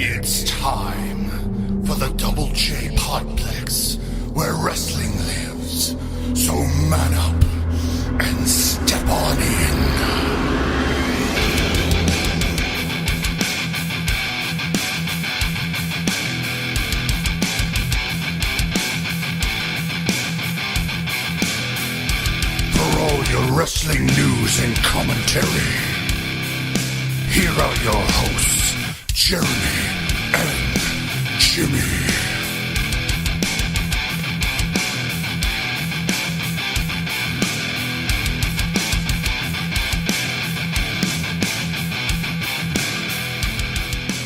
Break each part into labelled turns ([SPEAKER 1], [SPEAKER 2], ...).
[SPEAKER 1] It's time for the Double J podplex, where wrestling lives. So man up and step on in. For all your wrestling news and commentary, here are your hosts, Jeremy and Jimmy.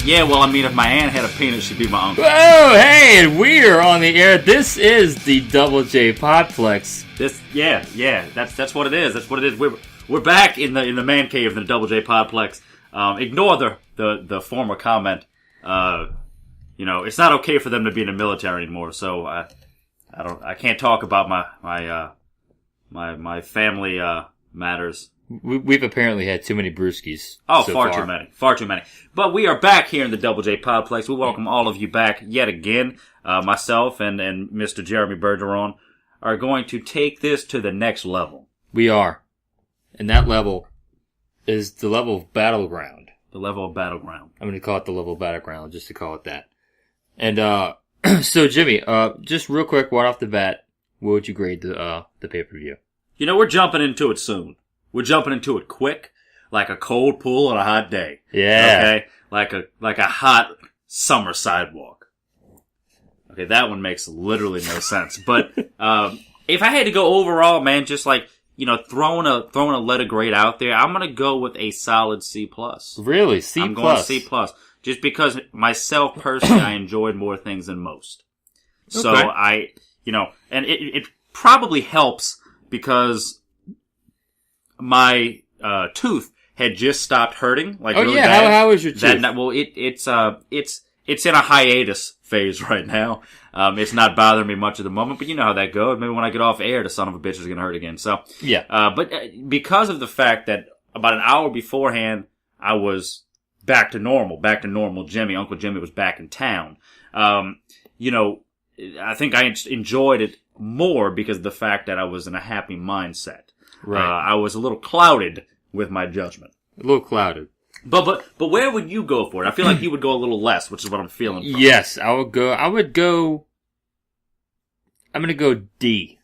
[SPEAKER 2] Yeah, well, I mean, if my aunt had a penis, she'd be my uncle.
[SPEAKER 3] Oh, hey, and we're on the air. This is the Double J Podplex.
[SPEAKER 2] That's what it is. That's what it is. We're back in the man cave in the Double J Podplex. Ignore the former comment. It's not okay for them to be in the military anymore. So I can't talk about my family matters.
[SPEAKER 3] We've apparently had too many brewskis.
[SPEAKER 2] Oh, far too many. But we are back here in the Double J Podplex. We welcome all of you back yet again. Myself and Mr. Jeremy Bergeron are going to take this to the next level.
[SPEAKER 3] We are. And that level is the level of Battleground.
[SPEAKER 2] The level of Battleground.
[SPEAKER 3] I'm going to call it the level of Battleground, just to call it that. And, so Jimmy, just real quick, right off the bat, what would you grade the pay-per-view?
[SPEAKER 2] We're jumping into it soon. We're jumping into it quick, like a cold pool on a hot day.
[SPEAKER 3] Yeah.
[SPEAKER 2] Okay? Like a hot summer sidewalk. Okay, that one makes literally no sense. But, if I had to go overall, man, just like, throwing a letter grade out there, I'm gonna go with a solid C+.
[SPEAKER 3] Really? C+?
[SPEAKER 2] I'm going C+. Just because myself, personally, I enjoyed more things than most. So
[SPEAKER 3] Okay.
[SPEAKER 2] And it probably helps because my tooth had just stopped hurting. Like, really bad.
[SPEAKER 3] How was your tooth?
[SPEAKER 2] It's in a hiatus phase right now. It's not bothering me much at the moment, but you know how that goes. Maybe when I get off air, the son of a bitch is gonna hurt again. So
[SPEAKER 3] yeah.
[SPEAKER 2] But because of the fact that about an hour beforehand, I was back to normal. Uncle Jimmy was back in town. I think I enjoyed it more because of the fact that I was in a happy mindset.
[SPEAKER 3] Right.
[SPEAKER 2] I was a little clouded with my judgment.
[SPEAKER 3] A little clouded.
[SPEAKER 2] But where would you go for it? I feel like you would go a little less, which is what I'm feeling from.
[SPEAKER 3] Yes, I'm gonna go D.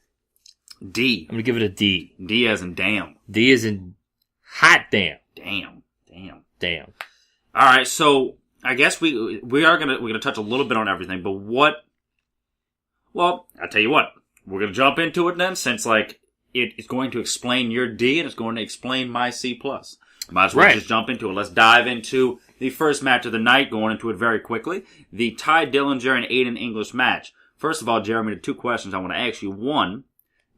[SPEAKER 2] D.
[SPEAKER 3] I'm gonna give it a D.
[SPEAKER 2] D as in damn.
[SPEAKER 3] D as in hot damn.
[SPEAKER 2] Damn. Alright, so I guess we're gonna touch a little bit on everything, but well, I'll tell you what. We're gonna jump into it then, since it's going to explain your D and it's going to explain my C+. Might as well just jump into it. Let's dive into the first match of the night, going into it very quickly. The Ty Dillinger and Aiden English match. First of all, Jeremy, the two questions I want to ask you. One,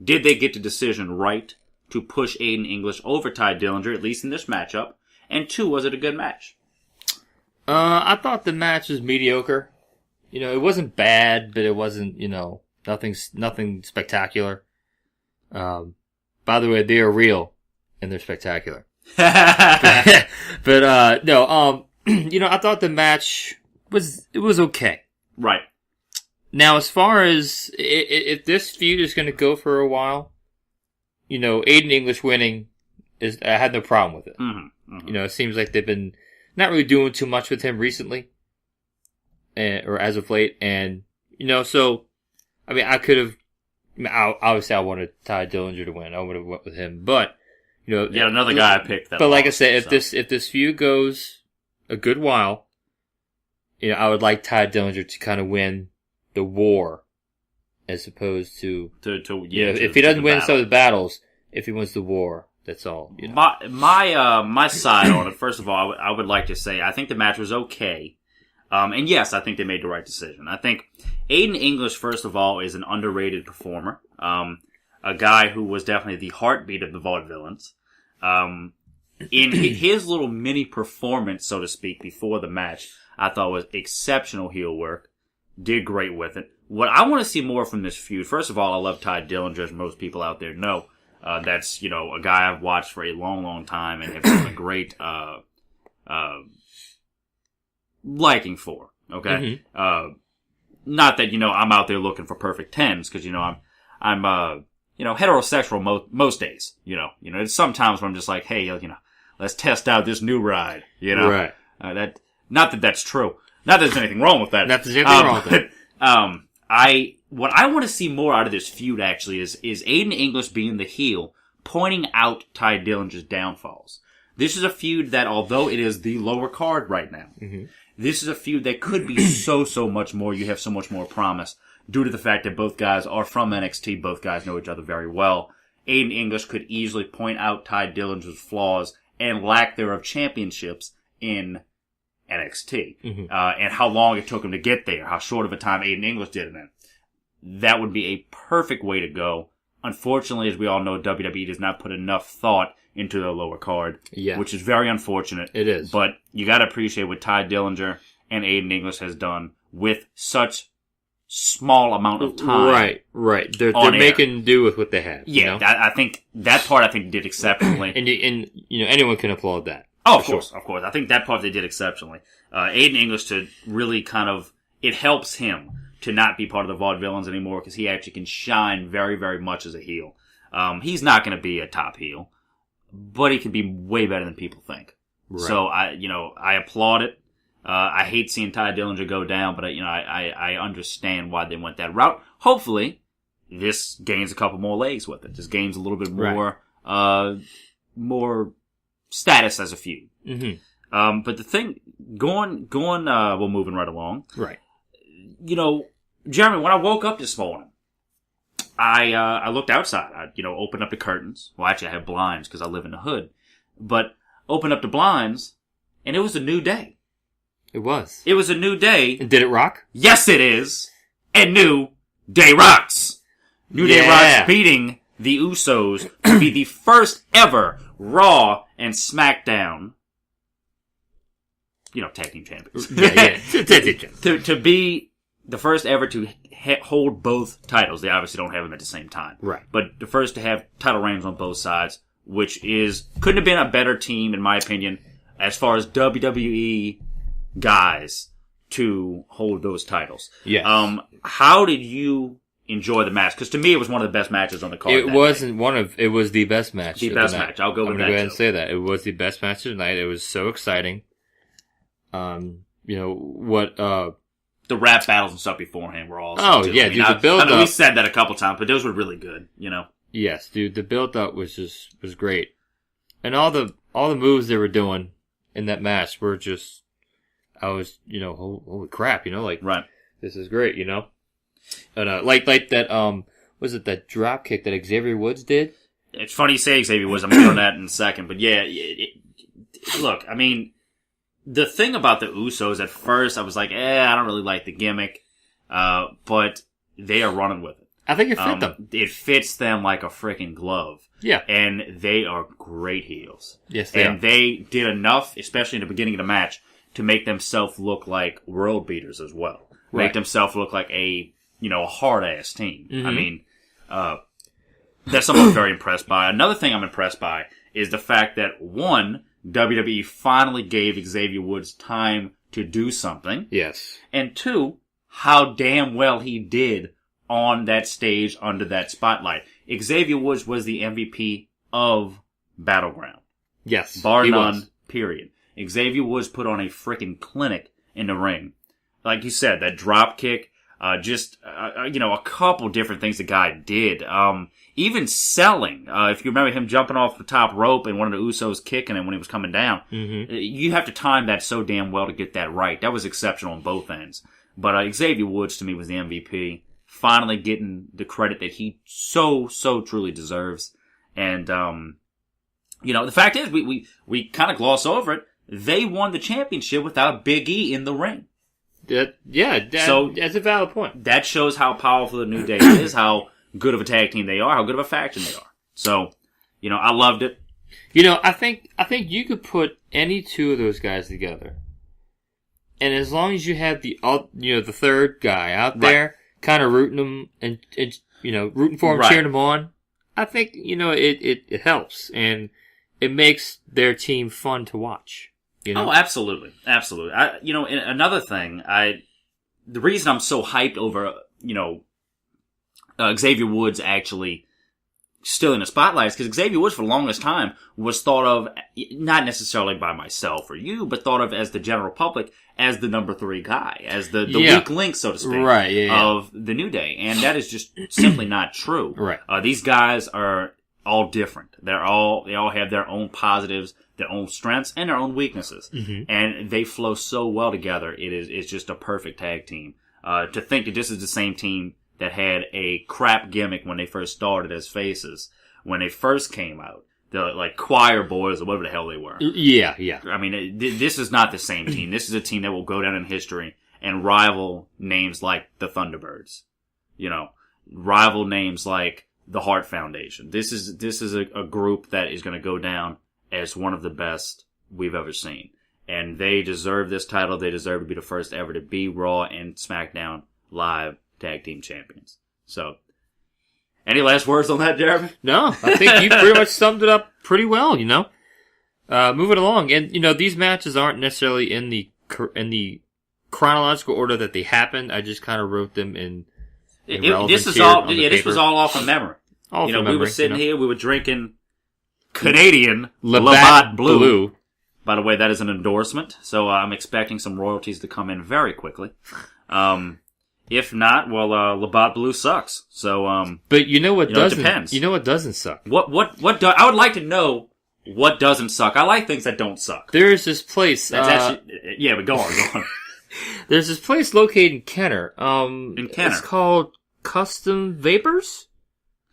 [SPEAKER 2] did they get the decision right to push Aiden English over Ty Dillinger, at least in this matchup? And two, was it a good match?
[SPEAKER 3] I thought the match was mediocre. It wasn't bad, but it wasn't, nothing spectacular. By the way, they are real and they're spectacular. but no, I thought the match was okay.
[SPEAKER 2] Right.
[SPEAKER 3] Now, as far as if this feud is going to go for a while, Aiden English winning I had no problem with it.
[SPEAKER 2] Mm-hmm. Mm-hmm.
[SPEAKER 3] It seems like they've been not really doing too much with him recently, or as of late, and so I mean, I could have. Obviously, I wanted Ty Dillinger to win. I would have went with him, but
[SPEAKER 2] another guy I picked.
[SPEAKER 3] But like I said, if this feud goes a good while, I would like Ty Dillinger to kind of win the war, as opposed to if he doesn't win some of the battles, if he wins the war, that's all.
[SPEAKER 2] My side on it. First of all, I would like to say I think the match was okay. And yes, I think they made the right decision. I think Aiden English, first of all, is an underrated performer. A guy who was definitely the heartbeat of the Vaudevillains. In his little mini performance, so to speak, before the match, I thought was exceptional heel work. Did great with it. What I want to see more from this feud, first of all, I love Ty Dillinger, as most people out there know. That's, a guy I've watched for a long, long time and have done a great, liking for. Okay, not that I'm out there looking for perfect 10s because I'm heterosexual most days. It's sometimes when I'm just like, hey, let's test out this new ride.
[SPEAKER 3] Right.
[SPEAKER 2] That not that that's true. Not that there's anything wrong with that.
[SPEAKER 3] Not that there's anything wrong with
[SPEAKER 2] that. What I want to see more out of this feud actually is Aiden English being the heel, pointing out Ty Dillinger's downfalls. This is a feud that, although it is the lower card right now, this is a feud that could be so much more. You have so much more promise due to the fact that both guys are from NXT. Both guys know each other very well. Aiden English could easily point out Ty Dillinger's flaws and lack thereof championships in NXT. And how long it took him to get there, how short of a time Aiden English did in it. That would be a perfect way to go. Unfortunately, as we all know, WWE does not put enough thought into the lower card, which is very unfortunate.
[SPEAKER 3] It is.
[SPEAKER 2] But you got to appreciate what Ty Dillinger and Aiden English has done with such small amount of time.
[SPEAKER 3] Right. They're making do with what they have.
[SPEAKER 2] Yeah, I think that part did exceptionally.
[SPEAKER 3] and anyone can applaud that.
[SPEAKER 2] Oh, of course. I think that part they did exceptionally. Aiden English to really it helps him to not be part of the Vaudevillains anymore because he actually can shine very, very much as a heel. He's not going to be a top heel, but he can be way better than people think. Right. So I applaud it. I hate seeing Ty Dillinger go down, but I understand why they went that route. Hopefully, this gains a couple more legs with it. This gains a little bit more, more status as a feud. But the thing, well, moving right along.
[SPEAKER 3] Right.
[SPEAKER 2] Jeremy, when I woke up this morning, I looked outside. I, opened up the curtains. Well, actually, I have blinds because I live in the hood. But opened up the blinds, and it was a new day.
[SPEAKER 3] It was.
[SPEAKER 2] It was a new day.
[SPEAKER 3] And did it rock?
[SPEAKER 2] Yes, it is. And New Day rocks. New Day rocks beating the Usos to be the first ever Raw and SmackDown, tag team champions. to be the first ever to hold both titles. They obviously don't have them at the same time.
[SPEAKER 3] Right.
[SPEAKER 2] But the first to have title reigns on both sides, which couldn't have been a better team, in my opinion, as far as WWE guys to hold those titles.
[SPEAKER 3] Yeah.
[SPEAKER 2] How did you enjoy the match? Because to me, it was one of the best matches on the card.
[SPEAKER 3] It was the best match.
[SPEAKER 2] The best match. I'll go with that.
[SPEAKER 3] I'm going to go ahead and say that. It was the best match of the night. It was so exciting.
[SPEAKER 2] The rap battles and stuff beforehand were awesome.
[SPEAKER 3] Oh, yeah, dude, the build-up.
[SPEAKER 2] We said that a couple times, but those were really good,
[SPEAKER 3] Yes, dude, the build-up was great. And all the moves they were doing in that match were just, I was, holy crap,
[SPEAKER 2] right.
[SPEAKER 3] This is great, And, like that, was it that drop kick that Xavier Woods did?
[SPEAKER 2] It's funny you say Xavier Woods, I'm going to go on that in a second, but yeah, look, I mean, the thing about the Usos, at first, I was like, I don't really like the gimmick. But they are running with it.
[SPEAKER 3] I think it fit them.
[SPEAKER 2] It fits them like a freaking glove.
[SPEAKER 3] Yeah.
[SPEAKER 2] And they are great heels.
[SPEAKER 3] Yes, they are.
[SPEAKER 2] And they did enough, especially in the beginning of the match, to make themselves look like world beaters as well.
[SPEAKER 3] Right.
[SPEAKER 2] Make themselves look like a hard-ass team. I mean, that's something I'm very impressed by. Another thing I'm impressed by is the fact that, one, WWE finally gave Xavier Woods time to do something.
[SPEAKER 3] Yes.
[SPEAKER 2] And two, how damn well he did on that stage under that spotlight. Xavier Woods was the MVP of Battleground.
[SPEAKER 3] Yes.
[SPEAKER 2] Bar none, period. Xavier Woods put on a freaking clinic in the ring. Like you said, that drop kick, a couple different things the guy did. Even selling, if you remember him jumping off the top rope and one of the Usos kicking him when he was coming down, you have to time that so damn well to get that right. That was exceptional on both ends. But Xavier Woods, to me, was the MVP. Finally getting the credit that he so truly deserves. And, the fact is, we kind of gloss over it. They won the championship without Big E in the ring.
[SPEAKER 3] That's a valid point.
[SPEAKER 2] That shows how powerful the New Day is, how good of a tag team they are, how good of a faction they are. So, I loved it.
[SPEAKER 3] I think you could put any two of those guys together, and as long as you have the third guy out there, kind of rooting them and rooting for him, cheering them on, I think it helps and it makes their team fun to watch. You know?
[SPEAKER 2] Oh, absolutely. Absolutely. Another thing, the reason I'm so hyped over, Xavier Woods actually still in the spotlight is because Xavier Woods for the longest time was thought of, not necessarily by myself or you, but thought of as the general public as the number 3 guy, as the weak link, so to speak, of the New Day. And that is just simply not true.
[SPEAKER 3] Right.
[SPEAKER 2] These guys are all different. They all have their own positives, their own strengths, and their own weaknesses. Mm-hmm. And they flow so well together. It's just a perfect tag team. To think that this is the same team that had a crap gimmick when they first started as faces, when they first came out. The, like, choir boys or whatever the hell they were.
[SPEAKER 3] Yeah, yeah.
[SPEAKER 2] I mean, this is not the same team. This is a team that will go down in history and rival names like the Thunderbirds. Rival names like the Hart Foundation. This is a group that is going to go down as one of the best we've ever seen. And they deserve this title. They deserve to be the first ever to be Raw and SmackDown Live Tag Team Champions. So, any last words on that, Jeremy?
[SPEAKER 3] No, I think you pretty much summed it up pretty well, Moving along. And, these matches aren't necessarily in the chronological order that they happened. I just kind of wrote them in
[SPEAKER 2] this was all off of memory. We were sitting here, we were drinking Canadian Labatt Blue. By the way, that is an endorsement, so I'm expecting some royalties to come in very quickly. If not, well, Labatt Blue sucks. So,
[SPEAKER 3] but you know what doesn't?
[SPEAKER 2] It depends.
[SPEAKER 3] You know what doesn't suck?
[SPEAKER 2] I would like to know what doesn't suck. I like things that don't suck.
[SPEAKER 3] There's this place.
[SPEAKER 2] That's actually, yeah, but go on.
[SPEAKER 3] There's this place located in Kenner.
[SPEAKER 2] In Kenner.
[SPEAKER 3] It's called Custom Vapors?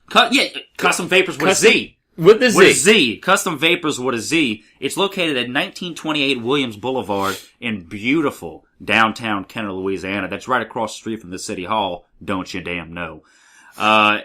[SPEAKER 2] Custom Vapors with a Z.
[SPEAKER 3] With a Z.
[SPEAKER 2] With a Z. Custom Vapors with a Z. It's located at 1928 Williams Boulevard in beautiful downtown Kenner, Louisiana. That's right across the street from the City Hall. Don't you damn know.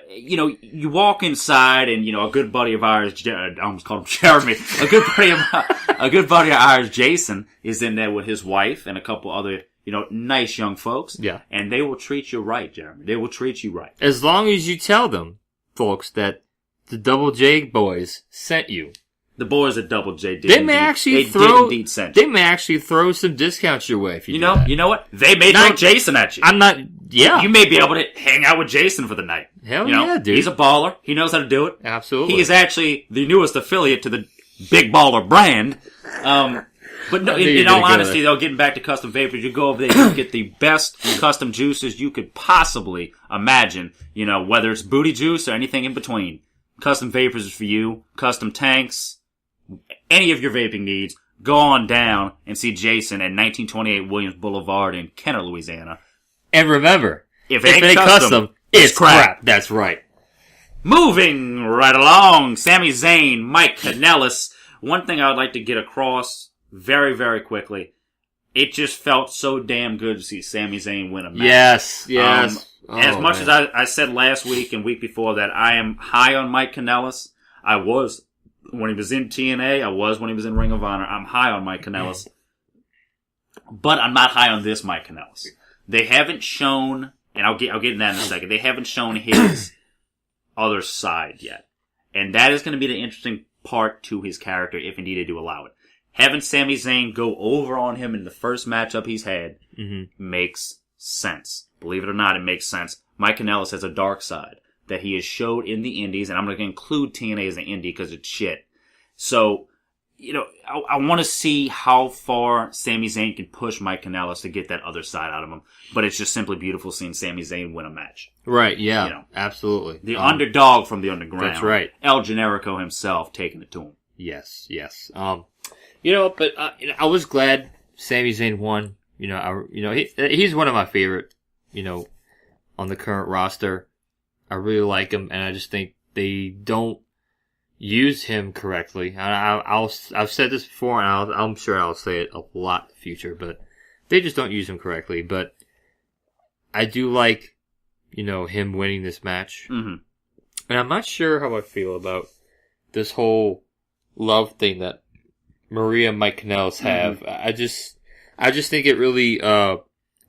[SPEAKER 2] You walk inside and, a good buddy of ours, I almost called him Jeremy, a good buddy of ours, Jason, is in there with his wife and a couple other, nice young folks.
[SPEAKER 3] Yeah.
[SPEAKER 2] And they will treat you right, Jeremy. They will treat you right.
[SPEAKER 3] As long as you tell them, folks, that the Double J boys sent you.
[SPEAKER 2] The boys at Double J did.
[SPEAKER 3] They may actually throw some discounts your way if you do that.
[SPEAKER 2] You know what? They may throw Jason at you.
[SPEAKER 3] I'm not. Yeah.
[SPEAKER 2] You may be able to hang out with Jason for the night.
[SPEAKER 3] Hell yeah, dude.
[SPEAKER 2] He's a baller. He knows how to do it.
[SPEAKER 3] Absolutely.
[SPEAKER 2] He is actually the newest affiliate to the Big Baller brand. But no, in all honesty, though, getting back to Custom Vapors, you go over there, you get the best custom juices you could possibly imagine. Whether it's booty juice or anything in between. Custom Vapors is for you. Custom tanks. Any of your vaping needs, go on down and see Jason at 1928 Williams Boulevard in Kenner, Louisiana.
[SPEAKER 3] And remember,
[SPEAKER 2] if it ain't custom, it's crap.
[SPEAKER 3] That's right.
[SPEAKER 2] Moving right along, Sami Zayn, Mike Kanellis. One thing I would like to get across very, very quickly, it just felt so damn good to see Sami Zayn win a match.
[SPEAKER 3] Yes.
[SPEAKER 2] As much as I said last week and week before that, I am high on Mike Kanellis. I was when he was in TNA. I was when he was in Ring of Honor. I'm high on Mike Kanellis. But I'm not high on this Mike Kanellis. They haven't shown, and I'll get in that in a second, they haven't shown his other side yet. And that is going to be the interesting part to his character, if indeed they do allow it. Having Sami Zayn go over on him in the first matchup he's had makes sense. Believe it or not, it makes sense. Mike Kanellis has a dark side that he has showed in the indies, and I'm going to include TNA as an indie because it's shit. So, I want to see how far Sami Zayn can push Mike Kanellis to get that other side out of him. But it's just simply beautiful seeing Sami Zayn win a match.
[SPEAKER 3] Right, yeah, absolutely.
[SPEAKER 2] The underdog from the underground.
[SPEAKER 3] That's right.
[SPEAKER 2] El Generico himself taking it to him.
[SPEAKER 3] Yes. But I was glad Sami Zayn won. He's one of my favorite, on the current roster. I really like him, and I just think they don't use him correctly. I've said this before, and I'm sure I'll say it a lot in the future, but they just don't use him correctly. But I do like, him winning this match. Mm-hmm. And I'm not sure how I feel about this whole love thing that Maria and Mike Kanellis have. Mm-hmm. I just think it really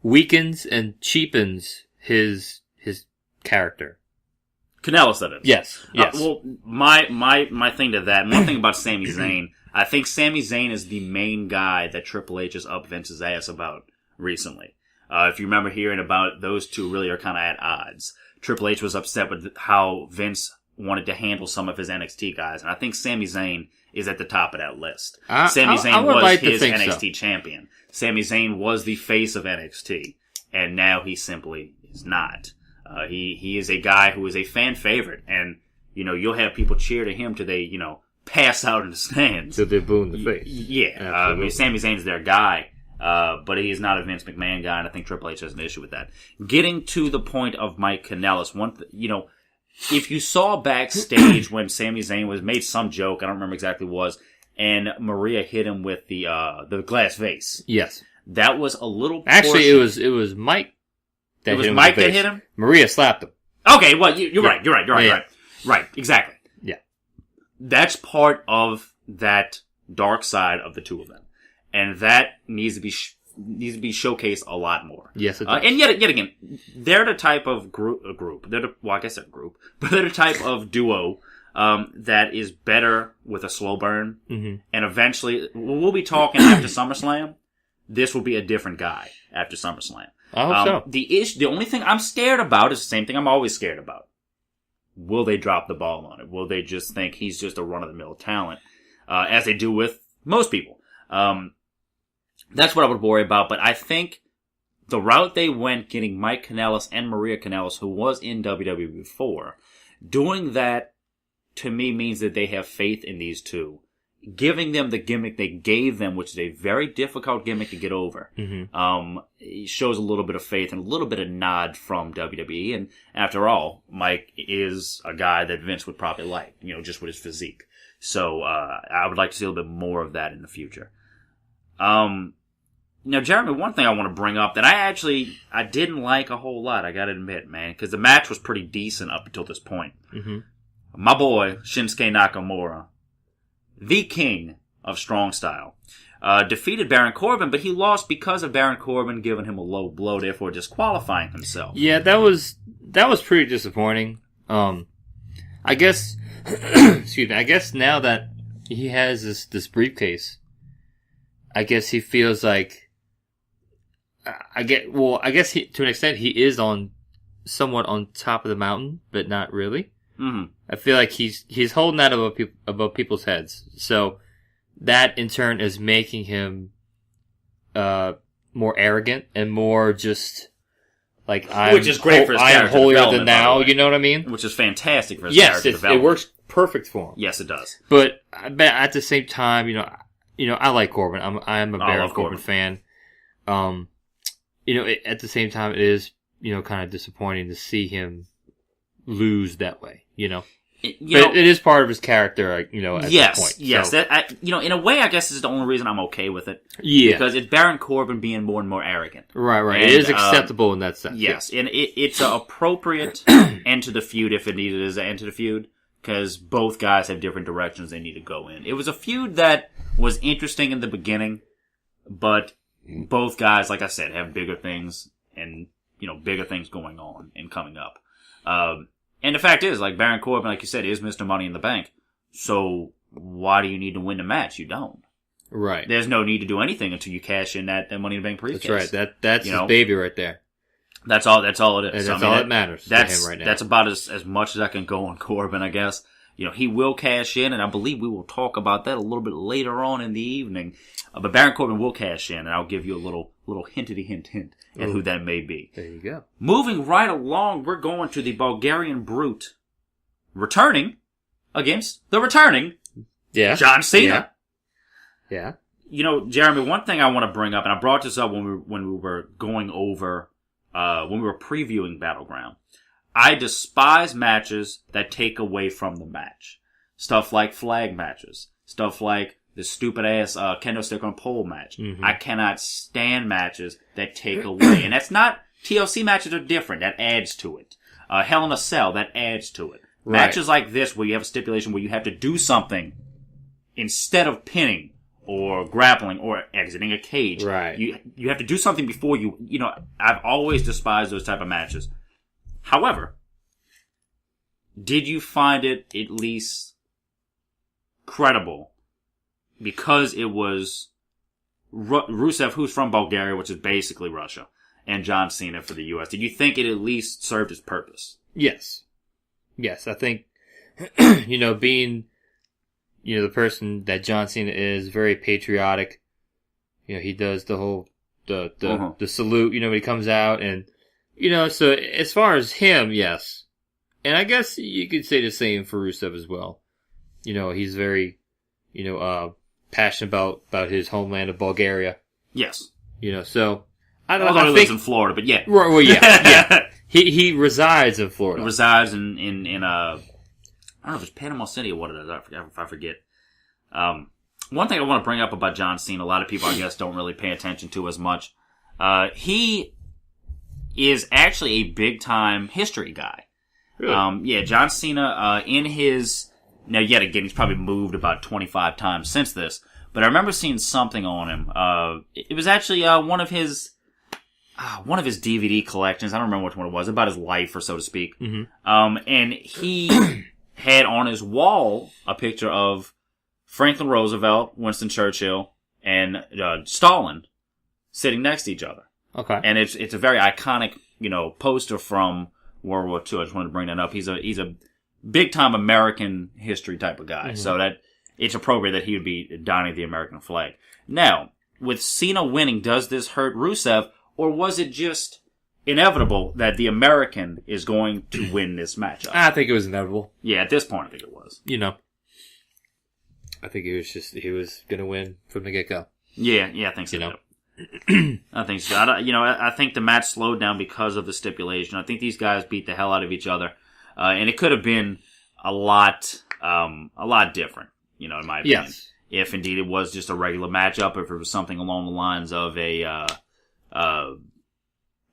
[SPEAKER 3] weakens and cheapens his character.
[SPEAKER 2] Kanellis, that is.
[SPEAKER 3] Yes.
[SPEAKER 2] Well, my thing to that, one thing about Sami Zayn, I think Sami Zayn is the main guy that Triple H is up Vince's ass about recently. If you remember hearing about those two really are kind of at odds. Triple H was upset with how Vince wanted to handle some of his NXT guys, and I think Sami Zayn is at the top of that list. Sami Zayn was
[SPEAKER 3] like
[SPEAKER 2] his NXT champion. Sami Zayn was the face of NXT, and now he simply is not. He is a guy who is a fan favorite, and you'll have people cheer to him till they pass out in the stands.
[SPEAKER 3] So they boo in the face.
[SPEAKER 2] Yeah, Sami Zayn's their guy. But he is not a Vince McMahon guy, and I think Triple H has an issue with that. Getting to the point of Mike Kanellis, if you saw backstage when Sami Zayn was made some joke, I don't remember exactly what it was, and Maria hit him with the glass vase.
[SPEAKER 3] Yes,
[SPEAKER 2] that was a little.
[SPEAKER 3] Actually, it was Mike.
[SPEAKER 2] It was Mike that hit him.
[SPEAKER 3] Maria slapped him.
[SPEAKER 2] Okay, well you're right. You're right. Exactly.
[SPEAKER 3] Yeah,
[SPEAKER 2] that's part of that dark side of the two of them. And that needs to be showcased a lot more.
[SPEAKER 3] Yes, it does.
[SPEAKER 2] And yet again, they're the type of group. I guess they're a group, but they're the type of duo that is better with a slow burn.
[SPEAKER 3] Mm-hmm.
[SPEAKER 2] And eventually, we'll be talking after SummerSlam. This will be a different guy after SummerSlam.
[SPEAKER 3] I hope so.
[SPEAKER 2] The only thing I'm scared about is the same thing I'm always scared about. Will they drop the ball on it? Will they just think he's just a run-of-the-mill talent, as they do with most people? That's what I would worry about, but I think the route they went, getting Mike Kanellis and Maria Kanellis, who was in WWE before, doing that, to me, means that they have faith in these two. Giving them the gimmick they gave them, which is a very difficult gimmick to get over, it shows a little bit of faith and a little bit of nod from WWE, and after all, Mike is a guy that Vince would probably like, just with his physique. So, I would like to see a little bit more of that in the future. Now, Jeremy, one thing I want to bring up that I didn't like a whole lot, I gotta admit, man, because the match was pretty decent up until this point.
[SPEAKER 3] Mm-hmm.
[SPEAKER 2] My boy, Shinsuke Nakamura, the king of strong style, defeated Baron Corbin, but he lost because of Baron Corbin giving him a low blow, therefore disqualifying himself.
[SPEAKER 3] Yeah, that was pretty disappointing. I guess, excuse me, I guess now that he has this briefcase, I guess he feels like, I guess to an extent he is somewhat on top of the mountain, but not really.
[SPEAKER 2] Mm-hmm.
[SPEAKER 3] I feel like he's holding that above people's heads. So that in turn is making him, more arrogant and more just like
[SPEAKER 2] which is great for his character
[SPEAKER 3] I am holier
[SPEAKER 2] development,
[SPEAKER 3] than thou. You know what I mean?
[SPEAKER 2] Which is fantastic for his character development.
[SPEAKER 3] It works perfect for him.
[SPEAKER 2] Yes, it does.
[SPEAKER 3] But at the same time, I like Corbin. I am a Baron Corbin fan. At the same time, it is, kind of disappointing to see him lose that way, But it is part of his character, at that point.
[SPEAKER 2] Yes.
[SPEAKER 3] So,
[SPEAKER 2] in a way, I guess is the only reason I'm okay with it.
[SPEAKER 3] Yeah.
[SPEAKER 2] Because it's Baron Corbin being more and more arrogant.
[SPEAKER 3] Right.
[SPEAKER 2] And,
[SPEAKER 3] it is acceptable in that sense.
[SPEAKER 2] Yes. And it's an appropriate end to the feud if it needed as an end to the feud. Because both guys have different directions they need to go in. It was a feud that was interesting in the beginning, but both guys, like I said, have bigger things and, bigger things going on and coming up. And the fact is, like Baron Corbin, like you said, is Mr. Money in the Bank. So why do you need to win the match? You don't.
[SPEAKER 3] Right.
[SPEAKER 2] There's no need to do anything until you cash in that Money in the Bank briefcase.
[SPEAKER 3] That's right. That's his baby right there.
[SPEAKER 2] That's all it is.
[SPEAKER 3] And that's all that matters to him right now.
[SPEAKER 2] That's about as much as I can go on Corbin, I guess. He will cash in, and I believe we will talk about that a little bit later on in the evening. But Baron Corbin will cash in, and I'll give you a little hint at who that may be.
[SPEAKER 3] There you go.
[SPEAKER 2] Moving right along, we're going to the Bulgarian Brute returning against the returning John Cena.
[SPEAKER 3] Yeah.
[SPEAKER 2] Jeremy, one thing I want to bring up, and I brought this up when we were going over, when we were previewing Battleground. I despise matches that take away from the match. Stuff like flag matches. Stuff like the stupid ass kendo stick on pole match.
[SPEAKER 3] Mm-hmm.
[SPEAKER 2] I cannot stand matches that take away. And that's not, TLC matches are different. That adds to it. Hell in a Cell, that adds to it. Right. Matches like this where you have a stipulation where you have to do something instead of pinning or grappling or exiting a cage.
[SPEAKER 3] Right.
[SPEAKER 2] You have to do something before I've always despised those type of matches. However, did you find it at least credible because it was Rusev, who's from Bulgaria, which is basically Russia, and John Cena for the U.S., did you think it at least served its purpose?
[SPEAKER 3] Yes. Yes, I think, being, the person that John Cena is, very patriotic. He does the whole, the salute, when he comes out, and, so as far as him, yes. And I guess you could say the same for Rusev as well. He's very, passionate about his homeland of Bulgaria.
[SPEAKER 2] Yes.
[SPEAKER 3] So I don't know.
[SPEAKER 2] Although he lives in Florida, but yeah.
[SPEAKER 3] Well, yeah. He resides in Florida.
[SPEAKER 2] He resides in I don't know if it's Panama City or what it is. I forget. One thing I want to bring up about John Cena, a lot of people, I guess, don't really pay attention to as much. He is actually a big-time history guy. Really? John Cena, in his... Now, yet again, he's probably moved about 25 times since this, but I remember seeing something on him. It was actually one of his DVD collections. I don't remember which one it was, about his life, or so to speak. Mm-hmm. And he had on his wall a picture of Franklin Roosevelt, Winston Churchill, and Stalin sitting next to each other. Okay. And it's a very iconic, poster from World War II. I just wanted to bring that up. He's a big time American history type of guy. Mm-hmm. So that it's appropriate that he would be donning the American flag. Now, with Cena winning, does this hurt Rusev, or was it just inevitable that the American is going to win this matchup?
[SPEAKER 3] I think it was inevitable.
[SPEAKER 2] Yeah, at this point I think it was.
[SPEAKER 3] I think he was going to win from the get-go.
[SPEAKER 2] Yeah, I think so. I think so. I think the match slowed down because of the stipulation. I think these guys beat the hell out of each other. And it could have been a lot different, in my opinion. Yes. If indeed it was just a regular matchup, if it was something along the lines of a, I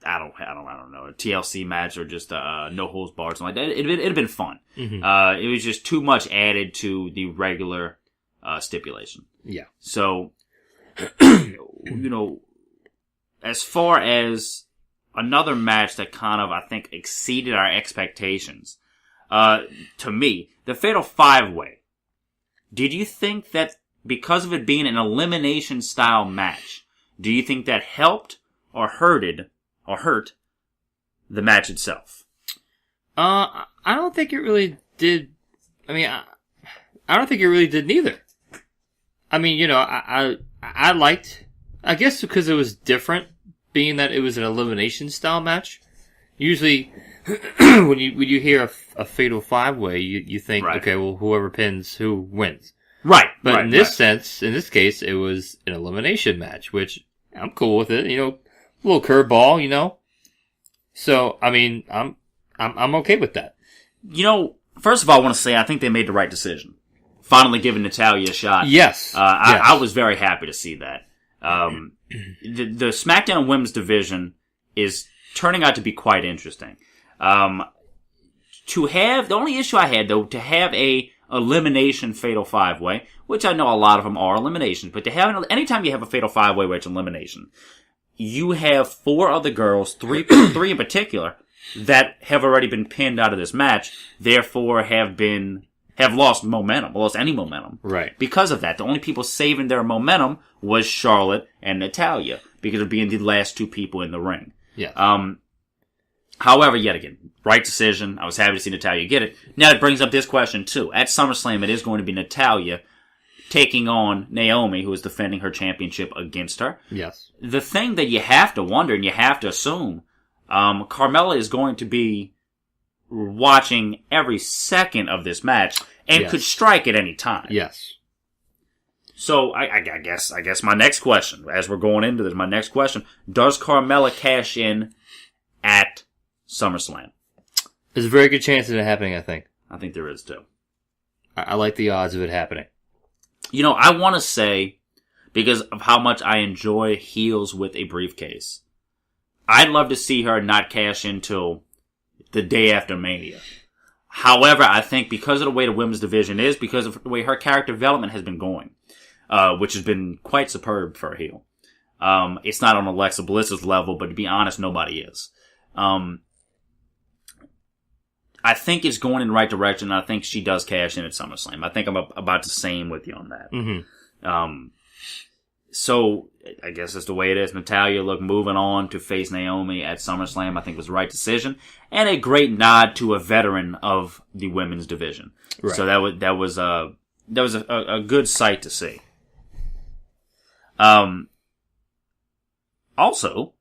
[SPEAKER 2] don't know, a TLC match or just no holds barred, something like that, it'd have been fun. Mm-hmm. It was just too much added to the regular stipulation. Yeah. So, as far as another match that kind of, I think, exceeded our expectations. To me, the Fatal 5-Way. Did you think that because of it being an elimination style match, do you think that helped or hurt the match itself?
[SPEAKER 3] I don't think it really did. I mean, I don't think it really did neither. I mean, I liked, I guess because it was different, being that it was an elimination style match. Usually, when you hear a Fatal 5-Way, you think, right, okay, well, whoever pins, who wins. Right. But in this sense, in this case, it was an elimination match, which I'm cool with it. A little curveball, So, I mean, I'm okay with that.
[SPEAKER 2] First of all, I want to say I think they made the right decision. Finally giving Natalya a shot.
[SPEAKER 3] Yes.
[SPEAKER 2] I was very happy to see that. The SmackDown Women's Division is turning out to be quite interesting. The only issue I had, though, to have a elimination Fatal 5-Way, which I know a lot of them are eliminations, but to have anytime you have a Fatal 5-Way where it's elimination, you have 4 other girls, three in particular, that have already been pinned out of this match, therefore have lost momentum, lost any momentum. Right. Because of that, the only people saving their momentum was Charlotte and Natalya, because of being the last 2 people in the ring. Yeah. However, yet again, right decision. I was happy to see Natalya get it. Now it brings up this question too. At SummerSlam, it is going to be Natalya taking on Naomi, who is defending her championship against her. Yes. The thing that you have to wonder and you have to assume, Carmella is going to be watching every second of this match and could strike at any time. Yes. So I guess my next question, as we're going into this, does Carmella cash in at SummerSlam?
[SPEAKER 3] There's a very good chance of it happening, I think.
[SPEAKER 2] I think there is, too.
[SPEAKER 3] I like the odds of it happening.
[SPEAKER 2] I want to say, because of how much I enjoy heels with a briefcase, I'd love to see her not cash in till the day after Mania. However, I think because of the way the women's division is, because of the way her character development has been going, which has been quite superb for a heel. It's not on Alexa Bliss's level, but to be honest, nobody is. I think it's going in the right direction. I think she does cash in at SummerSlam. I think I'm about the same with you on that. Mm-hmm. So I guess that's the way it is. Natalya, moving on to face Naomi at SummerSlam, I think was the right decision, and a great nod to a veteran of the women's division. Right. So that was a good sight to see. Also,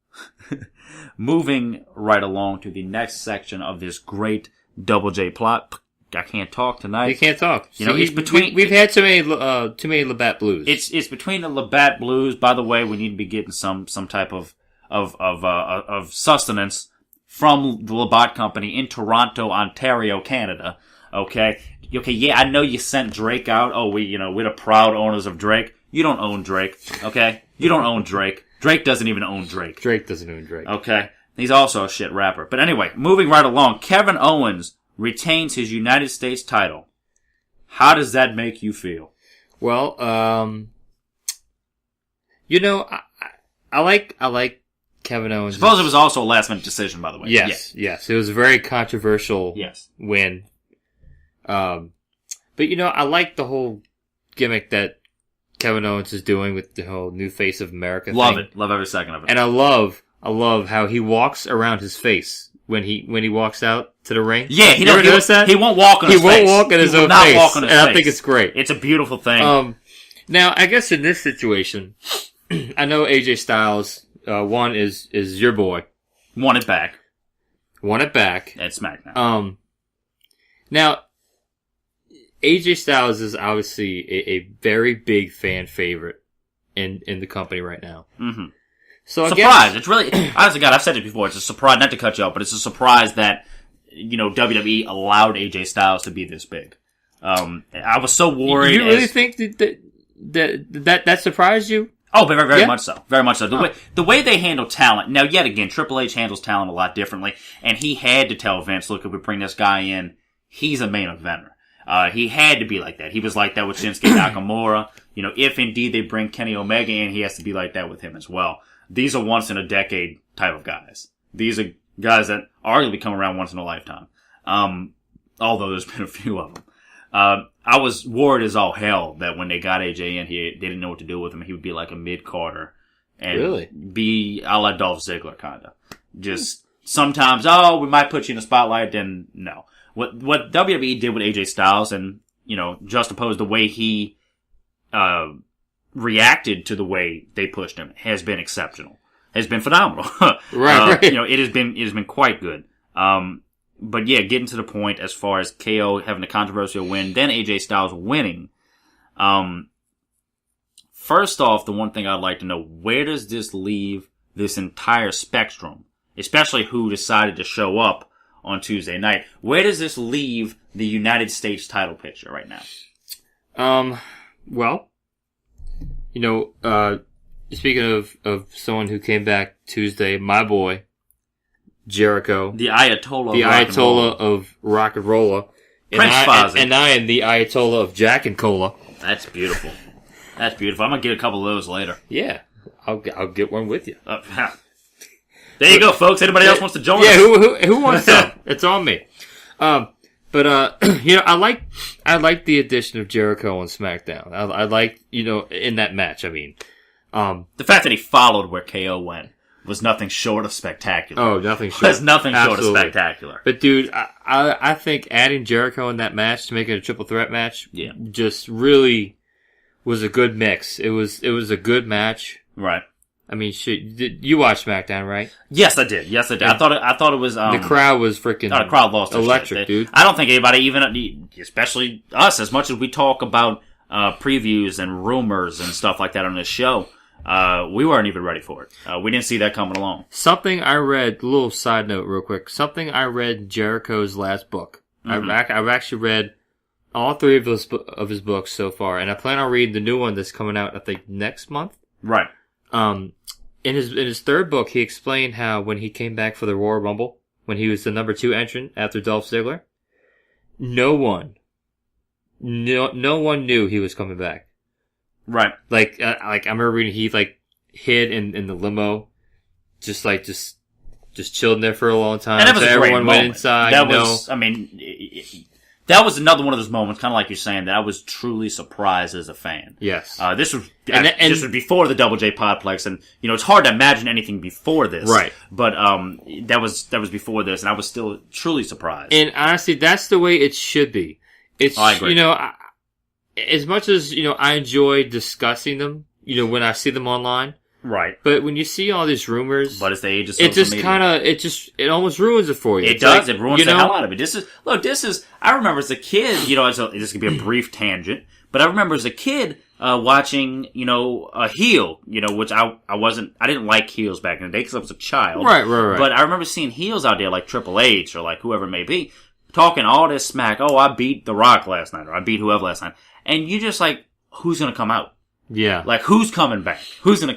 [SPEAKER 2] moving right along to the next section of this great Double J plot. I can't talk tonight.
[SPEAKER 3] You can't talk.
[SPEAKER 2] It's between.
[SPEAKER 3] We've had too many Labatt Blues.
[SPEAKER 2] It's between the Labatt Blues. By the way, we need to be getting some type of sustenance from the Labatt Company in Toronto, Ontario, Canada. Okay. Yeah, I know you sent Drake out. Oh, we're the proud owners of Drake. You don't own Drake. Okay, you don't own Drake. Drake doesn't even own Drake.
[SPEAKER 3] Drake doesn't own Drake.
[SPEAKER 2] Okay, he's also a shit rapper. But anyway, moving right along, Kevin Owens retains his United States title. How does that make you feel?
[SPEAKER 3] Well, I like Kevin Owens.
[SPEAKER 2] Suppose it was also a last minute decision, by the way.
[SPEAKER 3] Yes. It was a very controversial win. But I like the whole gimmick that Kevin Owens is doing with the whole new face of America
[SPEAKER 2] Love
[SPEAKER 3] thing.
[SPEAKER 2] it. Love every second of it.
[SPEAKER 3] And I love how he walks around his face when he walks out to the ring.
[SPEAKER 2] Yeah,
[SPEAKER 3] you ever notice that?
[SPEAKER 2] He won't walk on his face.
[SPEAKER 3] He won't walk on his own face.
[SPEAKER 2] Walk on his
[SPEAKER 3] and
[SPEAKER 2] face.
[SPEAKER 3] I think it's great.
[SPEAKER 2] It's a beautiful thing.
[SPEAKER 3] Now, I guess in this situation, I know AJ Styles, one is your boy.
[SPEAKER 2] Want it back.
[SPEAKER 3] At
[SPEAKER 2] SmackDown.
[SPEAKER 3] Now, AJ Styles is obviously a very big fan favorite in the company right now.
[SPEAKER 2] Mm-hmm.
[SPEAKER 3] So
[SPEAKER 2] surprise! It's really, honestly, God, I've said it before. It's a surprise. Not to cut you off, but it's a surprise that WWE allowed AJ Styles to be this big. I was so worried.
[SPEAKER 3] You really think that surprised you?
[SPEAKER 2] Oh, very much so. Very much so. The way they handle talent. Now, yet again, Triple H handles talent a lot differently, and he had to tell Vince, look, if we bring this guy in, he's a main eventer. He had to be like that. He was like that with Shinsuke Nakamura. If indeed they bring Kenny Omega in, he has to be like that with him as well. These are once in a decade type of guys. These are guys that arguably come around once in a lifetime. Although there's been a few of them. I was worried as all hell that when they got AJ in, they didn't know what to do with him. He would be like a mid-carder. And be a la Dolph Ziggler, kinda. Just sometimes, we might put you in the spotlight, then no. What WWE did with AJ Styles and, juxtaposed the way he, reacted to the way they pushed him has been exceptional. Has been phenomenal.
[SPEAKER 3] Right.
[SPEAKER 2] It has been quite good. But yeah, getting to the point as far as KO having a controversial win, then AJ Styles winning. First off, the one thing I'd like to know, where does this leave this entire spectrum? Especially who decided to show up on Tuesday night. Where does this leave the United States title picture right now?
[SPEAKER 3] Well, speaking of someone who came back Tuesday, my boy, Jericho.
[SPEAKER 2] The Ayatollah.
[SPEAKER 3] The Ayatollah of Rock and Rolla. And I am the Ayatollah of Jack and Cola.
[SPEAKER 2] That's beautiful. I'm gonna get a couple of those later.
[SPEAKER 3] Yeah. I'll get one with you.
[SPEAKER 2] There you go, folks. Anybody else wants to join us?
[SPEAKER 3] Yeah, who wants some? It's on me. I like the addition of Jericho on SmackDown. I like, in that match, I mean.
[SPEAKER 2] The fact that he followed where KO went was nothing short of spectacular.
[SPEAKER 3] Oh, nothing short.
[SPEAKER 2] Was nothing short of spectacular.
[SPEAKER 3] But dude, I think adding Jericho in that match to make it a triple threat match, just really was a good mix. It was a good match.
[SPEAKER 2] Right.
[SPEAKER 3] I mean, shit. You watched SmackDown, right?
[SPEAKER 2] Yes, I did. I thought it was.
[SPEAKER 3] The crowd was freaking.
[SPEAKER 2] The crowd lost
[SPEAKER 3] electric, dude.
[SPEAKER 2] I don't think anybody, even especially us, as much as we talk about previews and rumors and stuff like that on this show, we weren't even ready for it. We didn't see that coming along.
[SPEAKER 3] Something I read. A little side note, real quick. Something I read in Jericho's last book. Mm-hmm. I've actually read all three of his books so far, and I plan on reading the new one that's coming out, I think, next month.
[SPEAKER 2] Right.
[SPEAKER 3] In his third book, he explained how when he came back for the Royal Rumble, when he was the number 2 entrant after Dolph Ziggler, no one knew he was coming back.
[SPEAKER 2] Right.
[SPEAKER 3] Like I remember reading he hid in the limo, just chilled in there for a long time.
[SPEAKER 2] And that was a great
[SPEAKER 3] everyone
[SPEAKER 2] moment.
[SPEAKER 3] Went inside.
[SPEAKER 2] That was, I mean, that was another one of those moments, kind of like you're saying, that I was truly surprised as a fan.
[SPEAKER 3] Yes.
[SPEAKER 2] This was this was before the Double J Podplex, and it's hard to imagine anything before this,
[SPEAKER 3] right?
[SPEAKER 2] But that was before this, and I was still truly surprised.
[SPEAKER 3] And honestly, that's the way it should be. It's
[SPEAKER 2] I agree.
[SPEAKER 3] As much as I enjoy discussing them, when I see them online.
[SPEAKER 2] Right.
[SPEAKER 3] But when you see all these rumors...
[SPEAKER 2] But it's the age of social media.
[SPEAKER 3] It almost ruins it for you.
[SPEAKER 2] It does. It ruins the hell out of it. I remember as a kid, this could be a brief tangent, but I remember as a kid, watching, a heel, which I didn't like heels back in the day because I was a child.
[SPEAKER 3] Right.
[SPEAKER 2] But I remember seeing heels out there like Triple H or like whoever it may be, talking all this smack. Oh, I beat The Rock last night, or I beat whoever last night. And you're just like, who's gonna come out?
[SPEAKER 3] Yeah.
[SPEAKER 2] Like, who's coming back? Who's gonna,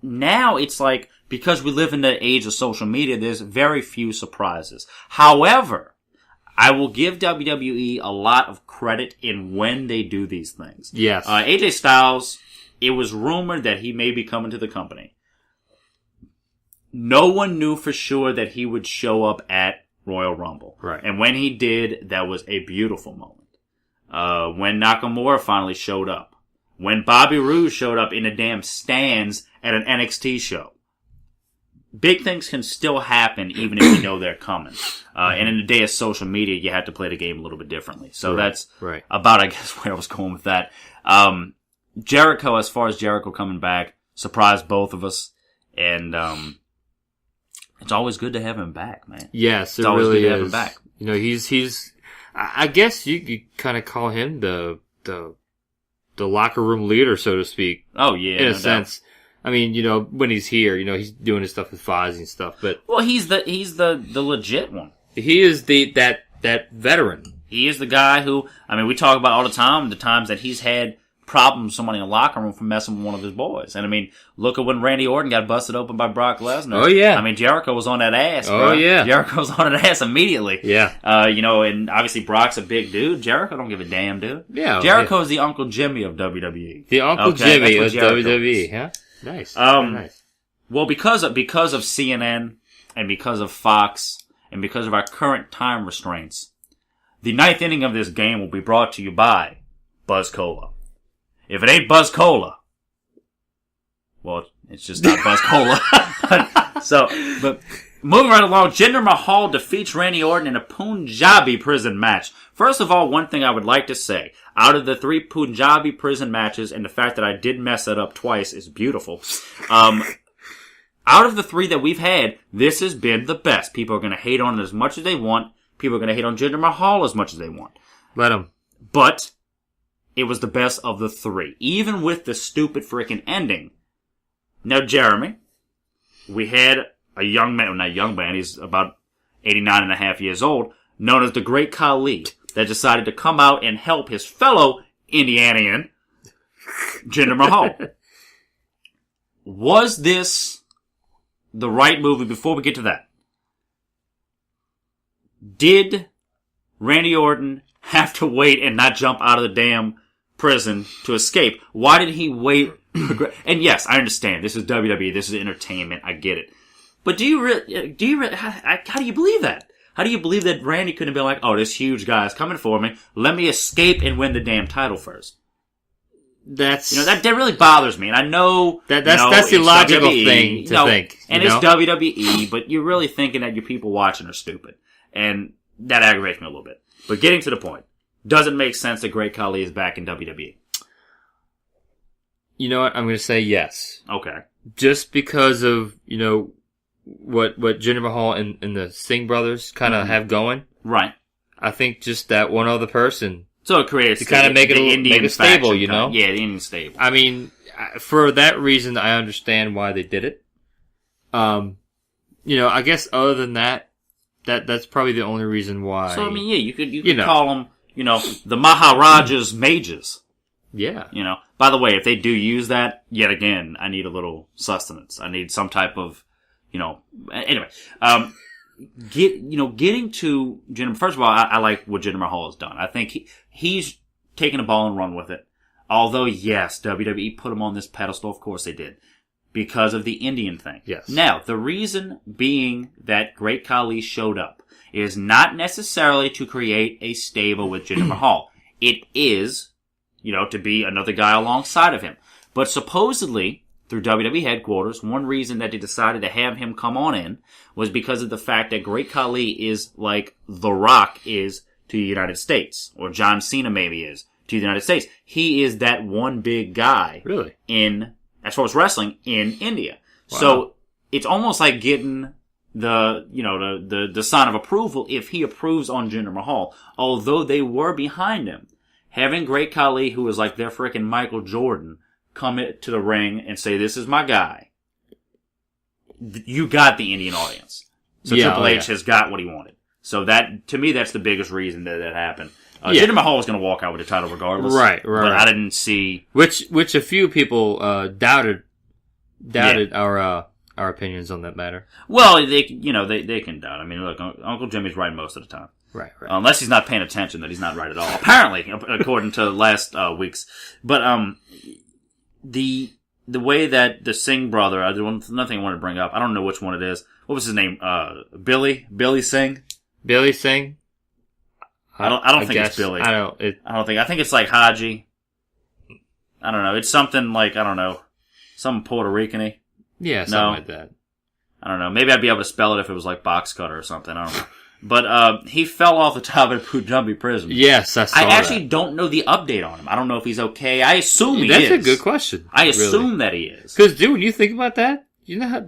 [SPEAKER 2] now it's like, because we live in the age of social media, there's very few surprises. However, I will give WWE a lot of credit in when they do these things.
[SPEAKER 3] Yes.
[SPEAKER 2] AJ Styles, it was rumored that he may be coming to the company. No one knew for sure that he would show up at Royal Rumble.
[SPEAKER 3] Right.
[SPEAKER 2] And when he did, that was a beautiful moment. When Nakamura finally showed up. When Bobby Roode showed up in the damn stands at an NXT show. Big things can still happen even if you know they're coming. And in the day of social media, you have to play the game a little bit differently. So that's about, I guess, where I was going with that. Jericho, as far as Jericho coming back, surprised both of us. And it's always good to have him back, man.
[SPEAKER 3] Yes,
[SPEAKER 2] it's always
[SPEAKER 3] really
[SPEAKER 2] good to have him back.
[SPEAKER 3] He's I guess you could kind of call him the locker room leader, so to speak.
[SPEAKER 2] Oh yeah,
[SPEAKER 3] in a sense. I mean, when he's here, he's doing his stuff with Fozzy and stuff. But
[SPEAKER 2] he's the legit one.
[SPEAKER 3] He is that veteran.
[SPEAKER 2] He is the guy who, we talk about all the time the times that he's had problems with somebody in the locker room for messing with one of his boys. And look at when Randy Orton got busted open by Brock Lesnar.
[SPEAKER 3] Oh yeah.
[SPEAKER 2] Jericho was on that ass, bro.
[SPEAKER 3] Oh yeah.
[SPEAKER 2] Jericho was on that ass immediately.
[SPEAKER 3] Yeah.
[SPEAKER 2] And obviously Brock's a big dude. Jericho don't give a damn, dude.
[SPEAKER 3] Yeah.
[SPEAKER 2] Jericho is the Uncle Jimmy of WWE.
[SPEAKER 3] The Uncle Jimmy of WWE, huh? Nice. Nice.
[SPEAKER 2] Well, because of CNN and because of Fox and because of our current time restraints, the ninth inning of this game will be brought to you by Buzz Cola. If it ain't Buzz Cola, well, it's just not Buzz Cola. But moving right along, Jinder Mahal defeats Randy Orton in a Punjabi prison match. First of all, one thing I would like to say, out of the 3 Punjabi prison matches, and the fact that I did mess that up twice is beautiful. Out of the 3 that we've had, this has been the best. People are going to hate on it as much as they want. People are going to hate on Jinder Mahal as much as they want.
[SPEAKER 3] Let them.
[SPEAKER 2] But it was the best of the 3, even with the stupid freaking ending. Now, Jeremy, we had a young man, well, not a young man, he's about 89 and a half years old, known as the Great Khali, that decided to come out and help his fellow Indianian, Jinder Mahal. Was this the right move? Before we get to that, did Randy Orton have to wait and not jump out of the damn prison to escape? Why did he wait? And yes, I understand. This is WWE. This is entertainment. I get it. But how do you believe that? How do you believe that Randy couldn't have been like, oh, this huge guy is coming for me. Let me escape and win the damn title first. That really bothers me. And I know
[SPEAKER 3] that's the logical
[SPEAKER 2] WWE,
[SPEAKER 3] thing to think.
[SPEAKER 2] And it's WWE, but you're really thinking that your people watching are stupid. And that aggravates me a little bit. But getting to the point, does it make sense that Great Khali is back in WWE?
[SPEAKER 3] You know what? I'm going to say yes.
[SPEAKER 2] Okay.
[SPEAKER 3] Just because of, what Jinder Mahal and the Singh brothers kind of have going.
[SPEAKER 2] Right.
[SPEAKER 3] I think just that one other person.
[SPEAKER 2] So it creates
[SPEAKER 3] to kind of make it stable,
[SPEAKER 2] Yeah, the Indian stable.
[SPEAKER 3] For that reason, I understand why they did it. I guess other than that, that's probably the only reason why.
[SPEAKER 2] So you could call them, the Maharaja's mages.
[SPEAKER 3] Yeah.
[SPEAKER 2] By the way, if they do use that, yet again, I need a little sustenance. I need some type of, anyway, getting to Jinder. First of all, I like what Jinder Mahal has done. I think he's taken a ball and run with it. Although, yes, WWE put him on this pedestal. Of course they did. Because of the Indian thing.
[SPEAKER 3] Yes.
[SPEAKER 2] Now, the reason being that Great Khali showed up. is not necessarily to create a stable with Jinder Mahal. It is, to be another guy alongside of him. But supposedly, through WWE headquarters, one reason that they decided to have him come on in was because of the fact that Great Khali is like The Rock is to the United States, or John Cena maybe is to the United States. He is that one big guy.
[SPEAKER 3] Really?
[SPEAKER 2] As far as wrestling, in India.
[SPEAKER 3] Wow.
[SPEAKER 2] So, it's almost like getting the sign of approval if he approves on Jinder Mahal. Although they were behind him. Having Great Khali, who is like their freaking Michael Jordan, come to the ring and say, "This is my guy." You got the Indian audience. So Triple H has got what he wanted. So that, to me, that's the biggest reason that happened. Jinder Mahal was going to walk out with the title regardless. Right. But I didn't see...
[SPEAKER 3] Which a few people doubted our opinions on that matter.
[SPEAKER 2] Well, they can doubt. I mean, look, Uncle Jimmy's right most of the time.
[SPEAKER 3] Right.
[SPEAKER 2] Unless he's not paying attention, that he's not right at all. Apparently, according to last week's. But the way that the Singh brother, nothing I want to bring up. I don't know which one it is. What was his name? Billy Singh.
[SPEAKER 3] Billy Singh.
[SPEAKER 2] I don't think it's Billy. I think it's like Haji. I don't know. It's something like, I don't know, some Puerto Rican-y.
[SPEAKER 3] Yeah, something like that.
[SPEAKER 2] I don't know. Maybe I'd be able to spell it if it was like box cutter or something. I don't know. But he fell off the top of Punjabi prison.
[SPEAKER 3] Yes, I saw that.
[SPEAKER 2] I actually don't know the update on him. I don't know if he's okay. I assume he is.
[SPEAKER 3] That's a good question.
[SPEAKER 2] I assume that he is.
[SPEAKER 3] Because, dude, when you think about that,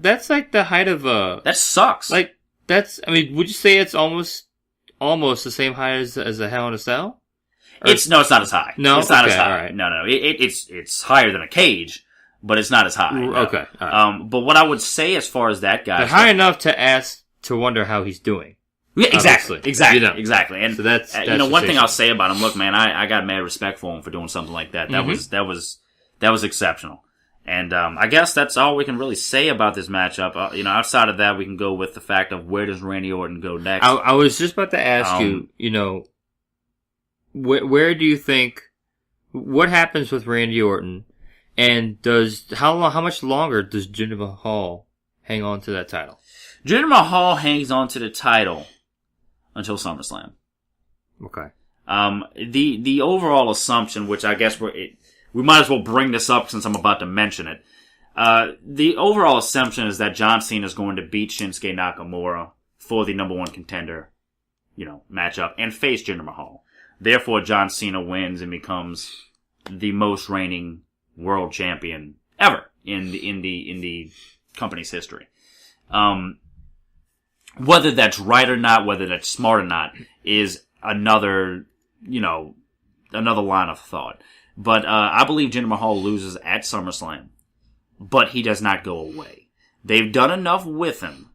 [SPEAKER 3] that's like the height of
[SPEAKER 2] that sucks.
[SPEAKER 3] Like, would you say it's almost the same height as a Hell in a Cell?
[SPEAKER 2] It's not as high.
[SPEAKER 3] No,
[SPEAKER 2] it's not as high.
[SPEAKER 3] All right.
[SPEAKER 2] No. It's higher than a cage, but it's not as high. No.
[SPEAKER 3] Okay. All right.
[SPEAKER 2] But what I would say as far as that guy,
[SPEAKER 3] but high enough to wonder how he's doing.
[SPEAKER 2] Yeah, exactly. And
[SPEAKER 3] so that's
[SPEAKER 2] one thing I'll say about him. Look, man, I got mad respect for him for doing something like that. That was exceptional. And I guess that's all we can really say about this matchup. Outside of that, we can go with the fact of where does Randy Orton go next.
[SPEAKER 3] I was just about to ask you. Where do you think what happens with Randy Orton, and how much longer does Jinder Mahal hang on to that title?
[SPEAKER 2] Jinder Mahal hangs on to the title until SummerSlam.
[SPEAKER 3] Okay.
[SPEAKER 2] The overall assumption, which I guess we might as well bring this up since I'm about to mention it. The overall assumption is that John Cena is going to beat Shinsuke Nakamura for the number one contender, matchup and face Jinder Mahal. Therefore, John Cena wins and becomes the most reigning world champion ever in the company's history. Whether that's right or not, whether that's smart or not, is another line of thought. But I believe Jinder Mahal loses at SummerSlam, but he does not go away. They've done enough with him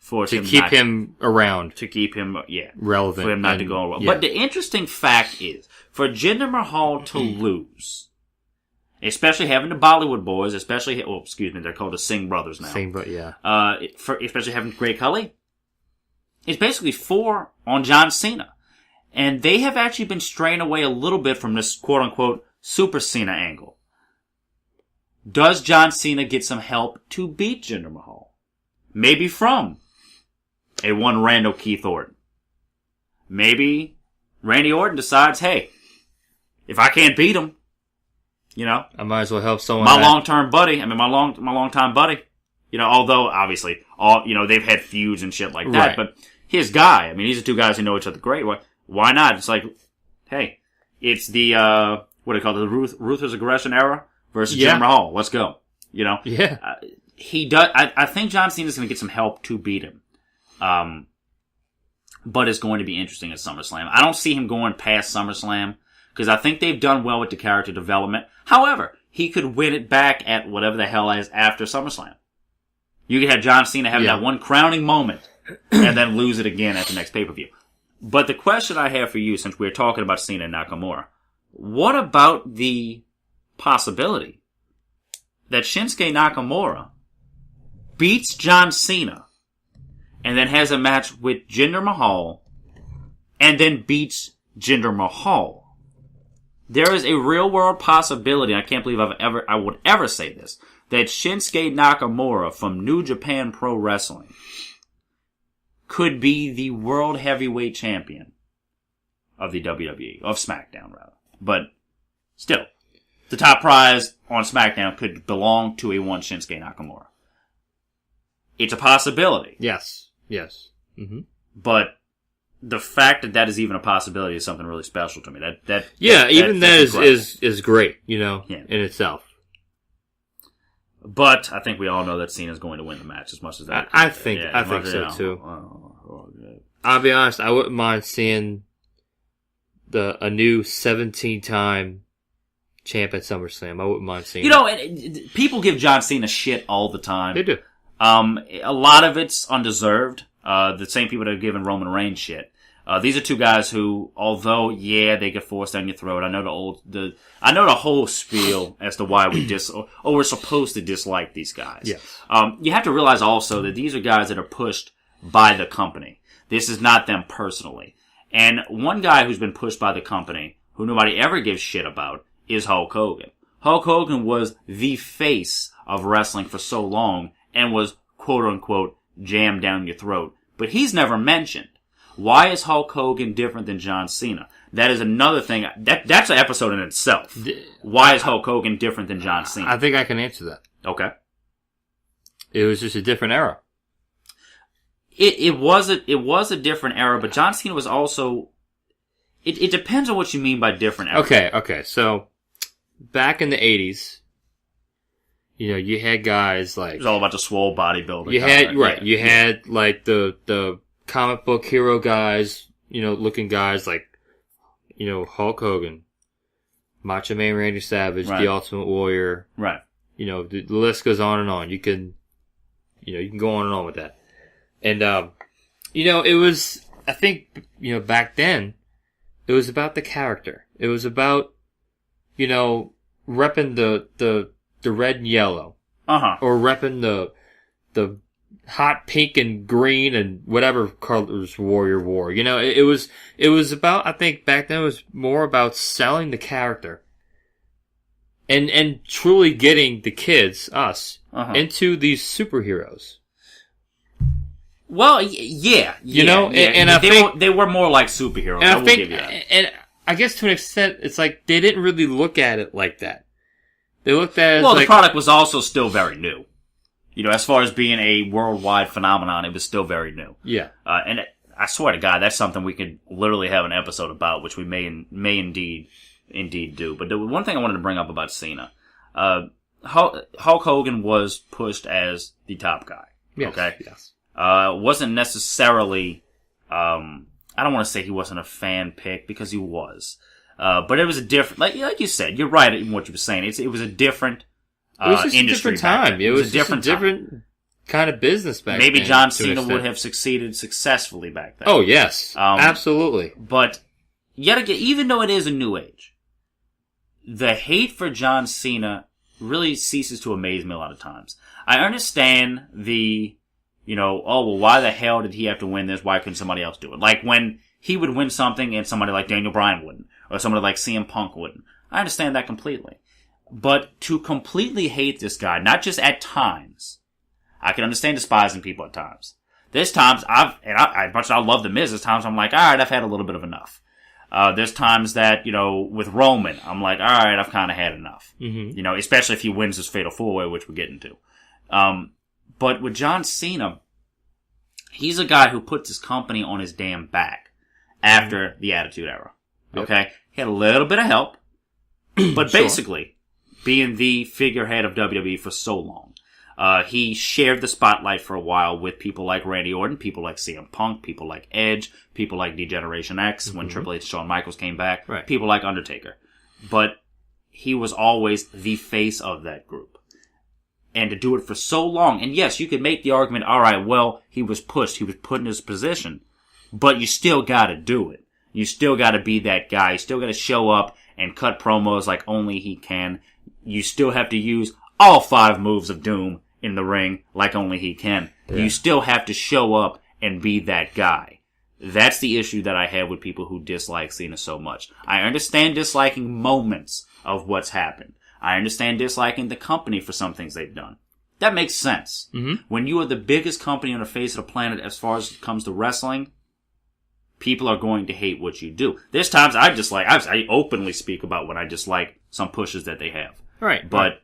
[SPEAKER 3] to keep him around,
[SPEAKER 2] to keep him
[SPEAKER 3] relevant,
[SPEAKER 2] for him not to go away.
[SPEAKER 3] Yeah.
[SPEAKER 2] But the interesting fact is, for Jinder Mahal to lose, especially having the Bollywood boys, they're called the Singh brothers now. Especially having Great Khali, it's basically 4 on John Cena. And they have actually been straying away a little bit from this quote-unquote Super Cena angle. Does John Cena get some help to beat Jinder Mahal? Maybe from a one Randall Keith Orton. Maybe Randy Orton decides, hey, if I can't beat him,
[SPEAKER 3] I might as well help someone.
[SPEAKER 2] My long-time buddy. Although obviously they've had feuds and shit like that,
[SPEAKER 3] right.
[SPEAKER 2] But his guy. These are two guys who know each other great. Why not? It's like, hey, it's the what do you call it, the ruthless aggression era versus Jinder Mahal. Let's go.
[SPEAKER 3] Yeah.
[SPEAKER 2] He does. I think John Cena's going to get some help to beat him. But it's going to be interesting at SummerSlam. I don't see him going past SummerSlam because I think they've done well with the character development. However, he could win it back at whatever the hell is after SummerSlam. You could have John Cena have that one crowning moment and then lose it again at the next pay-per-view. But the question I have for you, since we're talking about Cena and Nakamura, what about the possibility that Shinsuke Nakamura beats John Cena and then has a match with Jinder Mahal and then beats Jinder Mahal? There is a real-world possibility, and I can't believe I would ever say this, that Shinsuke Nakamura from New Japan Pro Wrestling could be the world heavyweight champion of the WWE, of SmackDown rather. But still, the top prize on SmackDown could belong to a one Shinsuke Nakamura. It's a possibility.
[SPEAKER 3] Yes. Mm-hmm.
[SPEAKER 2] But the fact that is even a possibility is something really special to me. That
[SPEAKER 3] is great, in itself.
[SPEAKER 2] But I think we all know that Cena's going to win the match as much as that.
[SPEAKER 3] I think so too. I'll be honest, I wouldn't mind seeing a new 17-time champ at SummerSlam. I wouldn't mind seeing.
[SPEAKER 2] People give John Cena shit all the time.
[SPEAKER 3] They do.
[SPEAKER 2] A lot of it's undeserved. The same people that have given Roman Reigns shit. These are two guys who, although, they get forced down your throat. I know the whole spiel as to why we're supposed to dislike these guys.
[SPEAKER 3] Yes.
[SPEAKER 2] You have to realize also that these are guys that are pushed by the company. This is not them personally. And one guy who's been pushed by the company, who nobody ever gives shit about, is Hulk Hogan. Hulk Hogan was the face of wrestling for so long and was, quote unquote, jammed down your throat. But he's never mentioned. Why is Hulk Hogan different than John Cena? That is another thing. That's an episode in itself. Why is Hulk Hogan different than John Cena?
[SPEAKER 3] I think I can answer that.
[SPEAKER 2] Okay.
[SPEAKER 3] It was just a different era.
[SPEAKER 2] It was a different era, but John Cena was also. It depends on what you mean by different era.
[SPEAKER 3] Okay. So back in the 80s, you had guys like.
[SPEAKER 2] It was all about the swole bodybuilder.
[SPEAKER 3] You had like the comic book hero guys, looking guys like, Hulk Hogan, Macho Man Randy Savage,
[SPEAKER 2] right.
[SPEAKER 3] The Ultimate Warrior.
[SPEAKER 2] Right.
[SPEAKER 3] The list goes on and on. You can go on and on with that. And, it was, I think, back then, it was about the character. It was about, repping the red and yellow.
[SPEAKER 2] Uh-huh.
[SPEAKER 3] Or repping the hot pink and green and whatever colors Warrior wore. It was about, I think back then it was more about selling the character and truly getting the kids, us, into these superheroes.
[SPEAKER 2] Well, yeah.
[SPEAKER 3] And I think
[SPEAKER 2] they were more like superheroes.
[SPEAKER 3] And I
[SPEAKER 2] will
[SPEAKER 3] think,
[SPEAKER 2] give you that.
[SPEAKER 3] and I guess to an extent, it's like they didn't really look at it like that. They looked at it
[SPEAKER 2] as
[SPEAKER 3] the
[SPEAKER 2] product was also still very new. As far as being a worldwide phenomenon, it was still very new.
[SPEAKER 3] Yeah.
[SPEAKER 2] And I swear to God, that's something we could literally have an episode about, which we may indeed do. But the one thing I wanted to bring up about Cena, Hulk Hogan was pushed as the top guy.
[SPEAKER 3] Yes.
[SPEAKER 2] Okay.
[SPEAKER 3] Yes.
[SPEAKER 2] Wasn't necessarily, I don't want to say he wasn't a fan pick because he was. But it was a different, like you said, you're right in what you were saying. It was a different,
[SPEAKER 3] it was just
[SPEAKER 2] industry
[SPEAKER 3] a different time. It was
[SPEAKER 2] a different
[SPEAKER 3] kind of business back then.
[SPEAKER 2] Maybe John Cena would have succeeded successfully back then.
[SPEAKER 3] Oh, yes. Absolutely.
[SPEAKER 2] But yet again, even though it is a new age, the hate for John Cena really ceases to amaze me a lot of times. I understand the, why the hell did he have to win this? Why couldn't somebody else do it? Like when he would win something and somebody like Daniel Bryan wouldn't, or somebody like CM Punk wouldn't. I understand that completely. But to completely hate this guy, not just at times, I can understand despising people at times. There's times as much as I love The Miz, there's times I'm like, alright, I've had a little bit of enough. There's times that, with Roman, I'm like, alright, I've kind of had enough.
[SPEAKER 3] Mm-hmm.
[SPEAKER 2] Especially if he wins his Fatal 4-Way, which we're getting to. But with John Cena, he's a guy who puts his company on his damn back after the Attitude Era.
[SPEAKER 3] Yep.
[SPEAKER 2] Okay? He had a little bit of help, but basically, being the figurehead of WWE for so long, he shared the spotlight for a while with people like Randy Orton, people like CM Punk, people like Edge, people like D-Generation X, when Triple H and Shawn Michaels came back,
[SPEAKER 3] right.
[SPEAKER 2] People like Undertaker. But he was always the face of that group. And to do it for so long, and yes, you could make the argument, alright, well, he was pushed, he was put in his position, but you still gotta do it. You still gotta be that guy. You still gotta show up and cut promos like only he can. You still have to use all 5 moves of Doom in the ring like only he can. Yeah. You still have to show up and be that guy. That's the issue that I have with people who dislike Cena so much. I understand disliking moments of what's happened. I understand disliking the company for some things they've done. That makes sense.
[SPEAKER 3] Mm-hmm.
[SPEAKER 2] When you are the biggest company on the face of the planet as far as it comes to wrestling, people are going to hate what you do. There's times I openly speak about when I dislike some pushes that they have.
[SPEAKER 3] Right.
[SPEAKER 2] But,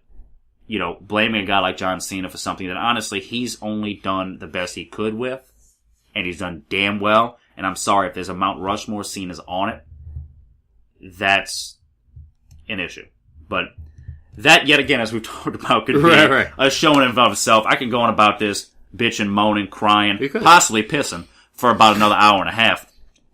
[SPEAKER 2] blaming a guy like John Cena for something that honestly he's only done the best he could with, and he's done damn well, and I'm sorry if there's a Mount Rushmore Cena's on it, that's an issue. But that, yet again, as we've talked about, could be a show in and of itself. I can go on about this bitching, moaning, crying, possibly pissing for about another hour and a half.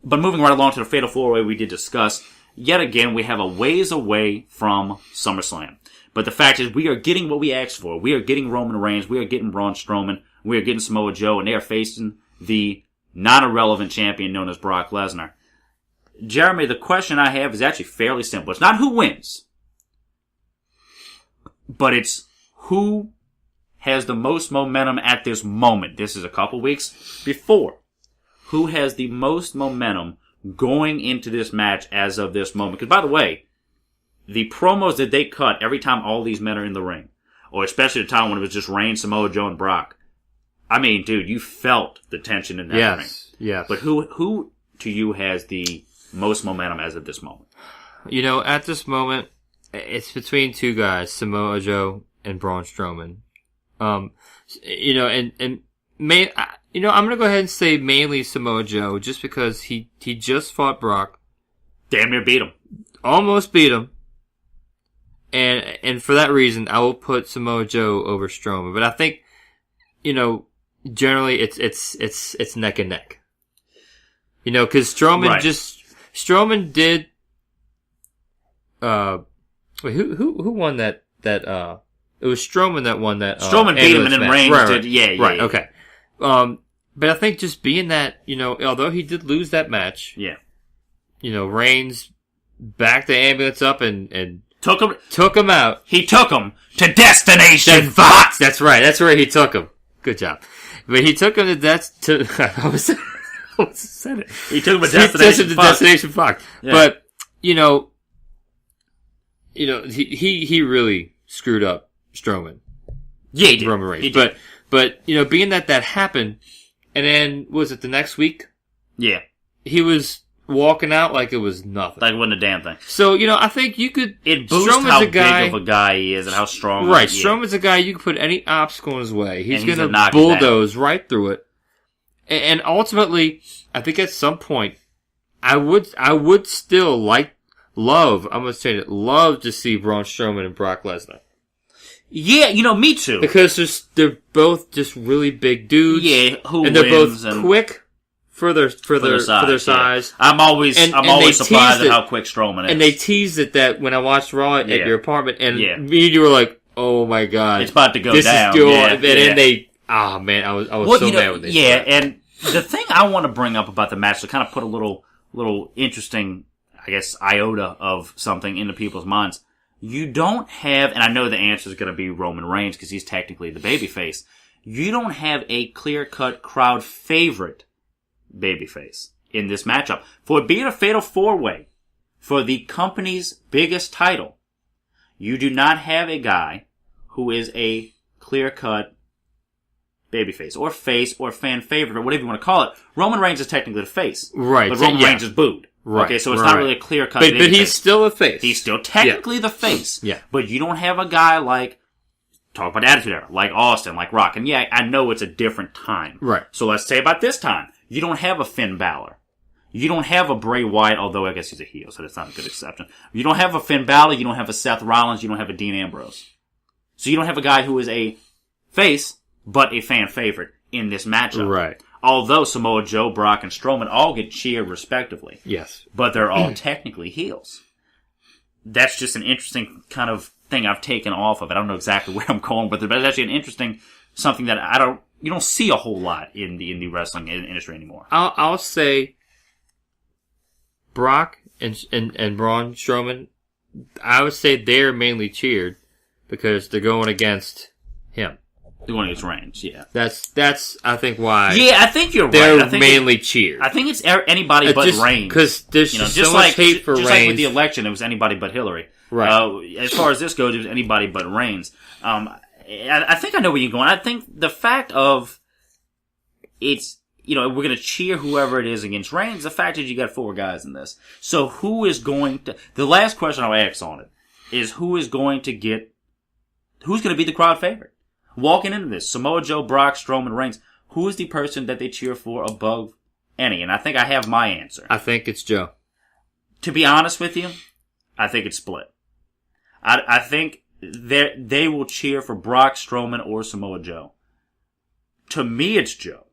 [SPEAKER 2] But moving right along to the Fatal 4-Way we did discuss, yet again, we have a ways away from SummerSlam. But the fact is, we are getting what we asked for. We are getting Roman Reigns, we are getting Braun Strowman, we are getting Samoa Joe, and they are facing the non-irrelevant champion known as Brock Lesnar. Jeremy, the question I have is actually fairly simple. It's not who wins, but it's who has the most momentum at this moment. This is a couple weeks before. Who has the most momentum going into this match as of this moment? Because, by the way, the promos that they cut every time all these men are in the ring, or especially the time when it was just Reigns, Samoa Joe, and Brock, I mean, dude, you felt the tension in that ring.
[SPEAKER 3] Yes.
[SPEAKER 2] But who to you has the most momentum as of this moment?
[SPEAKER 3] At this moment, it's between two guys, Samoa Joe and Braun Strowman. I'm gonna go ahead and say mainly Samoa Joe, just because he just fought Brock.
[SPEAKER 2] Damn near beat him.
[SPEAKER 3] Almost beat him. And for that reason, I will put Samoa Joe over Strowman. But I think, generally it's neck and neck. Cause Strowman did, wait, who won that, it was Strowman that won that,
[SPEAKER 2] Strowman beat him and then Reigns did, yeah.
[SPEAKER 3] Okay. But I think just being that, although he did lose that match, Reigns backed the ambulance up and took him out.
[SPEAKER 2] He took him to Destination Fox.
[SPEAKER 3] That's right. That's where he took him. Good job. But he took him to I almost said it.
[SPEAKER 2] He took him to Destination Fox.
[SPEAKER 3] Yeah. But he really screwed up Strowman.
[SPEAKER 2] Yeah, he did.
[SPEAKER 3] Roman Reigns. But being that happened, and then was it the next week?
[SPEAKER 2] Yeah,
[SPEAKER 3] he was walking out like it was nothing,
[SPEAKER 2] like it wasn't a damn thing.
[SPEAKER 3] So I think you could.
[SPEAKER 2] It boosts how big of a guy he is and how strong.
[SPEAKER 3] Right, Strowman's a guy you can put any obstacle in his way. He's going
[SPEAKER 2] to
[SPEAKER 3] bulldoze right through it. And ultimately, I think at some point, I would still love to see Braun Strowman and Brock Lesnar.
[SPEAKER 2] Yeah, me too.
[SPEAKER 3] Because they're both just really big dudes.
[SPEAKER 2] Yeah,
[SPEAKER 3] and they're both quick for their size.
[SPEAKER 2] Yeah. I'm always surprised at how quick Strowman is.
[SPEAKER 3] And they teased it that when I watched Raw at your apartment, and me and you were like, "Oh my god,
[SPEAKER 2] it's about to go down."
[SPEAKER 3] And then they, man, I was so mad when they.
[SPEAKER 2] Yeah, and the thing I want to bring up about the match to kind of put a little interesting, I guess, iota of something into people's minds. You don't have, and I know the answer is going to be Roman Reigns because he's technically the babyface. You don't have a clear-cut crowd favorite babyface in this matchup. For it being a fatal 4-way for the company's biggest title, you do not have a guy who is a clear-cut babyface or face or fan favorite or whatever you want to call it. Roman Reigns is technically the face.
[SPEAKER 3] Right.
[SPEAKER 2] But Roman Reigns is booed.
[SPEAKER 3] Right.
[SPEAKER 2] Okay, so it's not really a clear-cut
[SPEAKER 3] But he's still a face.
[SPEAKER 2] He's still technically the face.
[SPEAKER 3] Yeah.
[SPEAKER 2] But you don't have a guy like, talk about Attitude Era, like Austin, like Rock. And yeah, I know it's a different time.
[SPEAKER 3] Right.
[SPEAKER 2] So let's say about this time. You don't have a Finn Balor. You don't have a Bray Wyatt, although I guess he's a heel, so that's not a good exception. You don't have a Finn Balor, you don't have a Seth Rollins, you don't have a Dean Ambrose. So you don't have a guy who is a face, but a fan favorite in this matchup.
[SPEAKER 3] Right.
[SPEAKER 2] Although Samoa Joe, Brock, and Strowman all get cheered respectively.
[SPEAKER 3] Yes.
[SPEAKER 2] But they're all technically heels. That's just an interesting kind of thing I've taken off of it. I don't know exactly where I'm going with it, but it's actually an interesting something that you don't see a whole lot in the indie wrestling industry anymore.
[SPEAKER 3] I'll say Brock and Braun Strowman, I would say they're mainly cheered because they're going against him.
[SPEAKER 2] They're going against Reigns, yeah.
[SPEAKER 3] That's I think why.
[SPEAKER 2] Yeah, I think you're right.
[SPEAKER 3] They're mainly cheered.
[SPEAKER 2] I think it's anybody but Reigns.
[SPEAKER 3] Because there's so much hate for Reigns.
[SPEAKER 2] Just like with the election, it was anybody but Hillary.
[SPEAKER 3] Right.
[SPEAKER 2] As far as this goes, it was anybody but Reigns. I think I know where you're going. I think the fact of it's, we're going to cheer whoever it is against Reigns, the fact is you got 4 guys in this. So who is going to, the last question I'll ask on it is who's going to be the crowd favorite? Walking into this, Samoa Joe, Brock, Strowman, Reigns, who is the person that they cheer for above any? And I think I have my answer.
[SPEAKER 3] I think it's Joe.
[SPEAKER 2] To be honest with you, I think it's split. I think they will cheer for Brock, Strowman, or Samoa Joe. To me, it's Joe.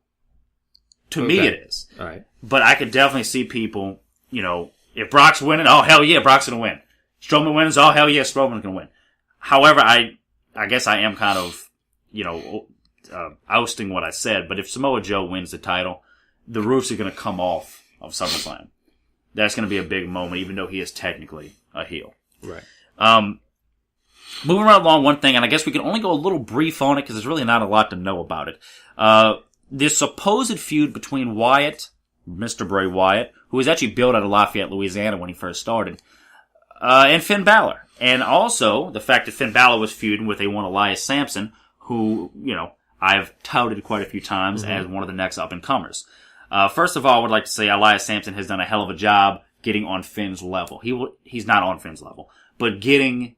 [SPEAKER 2] To me, it is.
[SPEAKER 3] All right.
[SPEAKER 2] But I could definitely see people, if Brock's winning, oh, hell yeah, Brock's going to win. Strowman wins, oh, hell yeah, Strowman's going to win. However, I guess I am kind of, ousting what I said, but if Samoa Joe wins the title, the roofs are going to come off of SummerSlam. That's going to be a big moment, even though he is technically a heel.
[SPEAKER 3] Right.
[SPEAKER 2] Moving right along, one thing, and I guess we can only go a little brief on it because there's really not a lot to know about it. This supposed feud between Wyatt, Mr. Bray Wyatt, who was actually built out of Lafayette, Louisiana when he first started, and Finn Balor. And also, the fact that Finn Balor was feuding with one Elias Sampson, who, I've touted quite a few times as one of the next up-and-comers. First of all, I would like to say Elias Sampson has done a hell of a job getting on Finn's level. He's not on Finn's level, but getting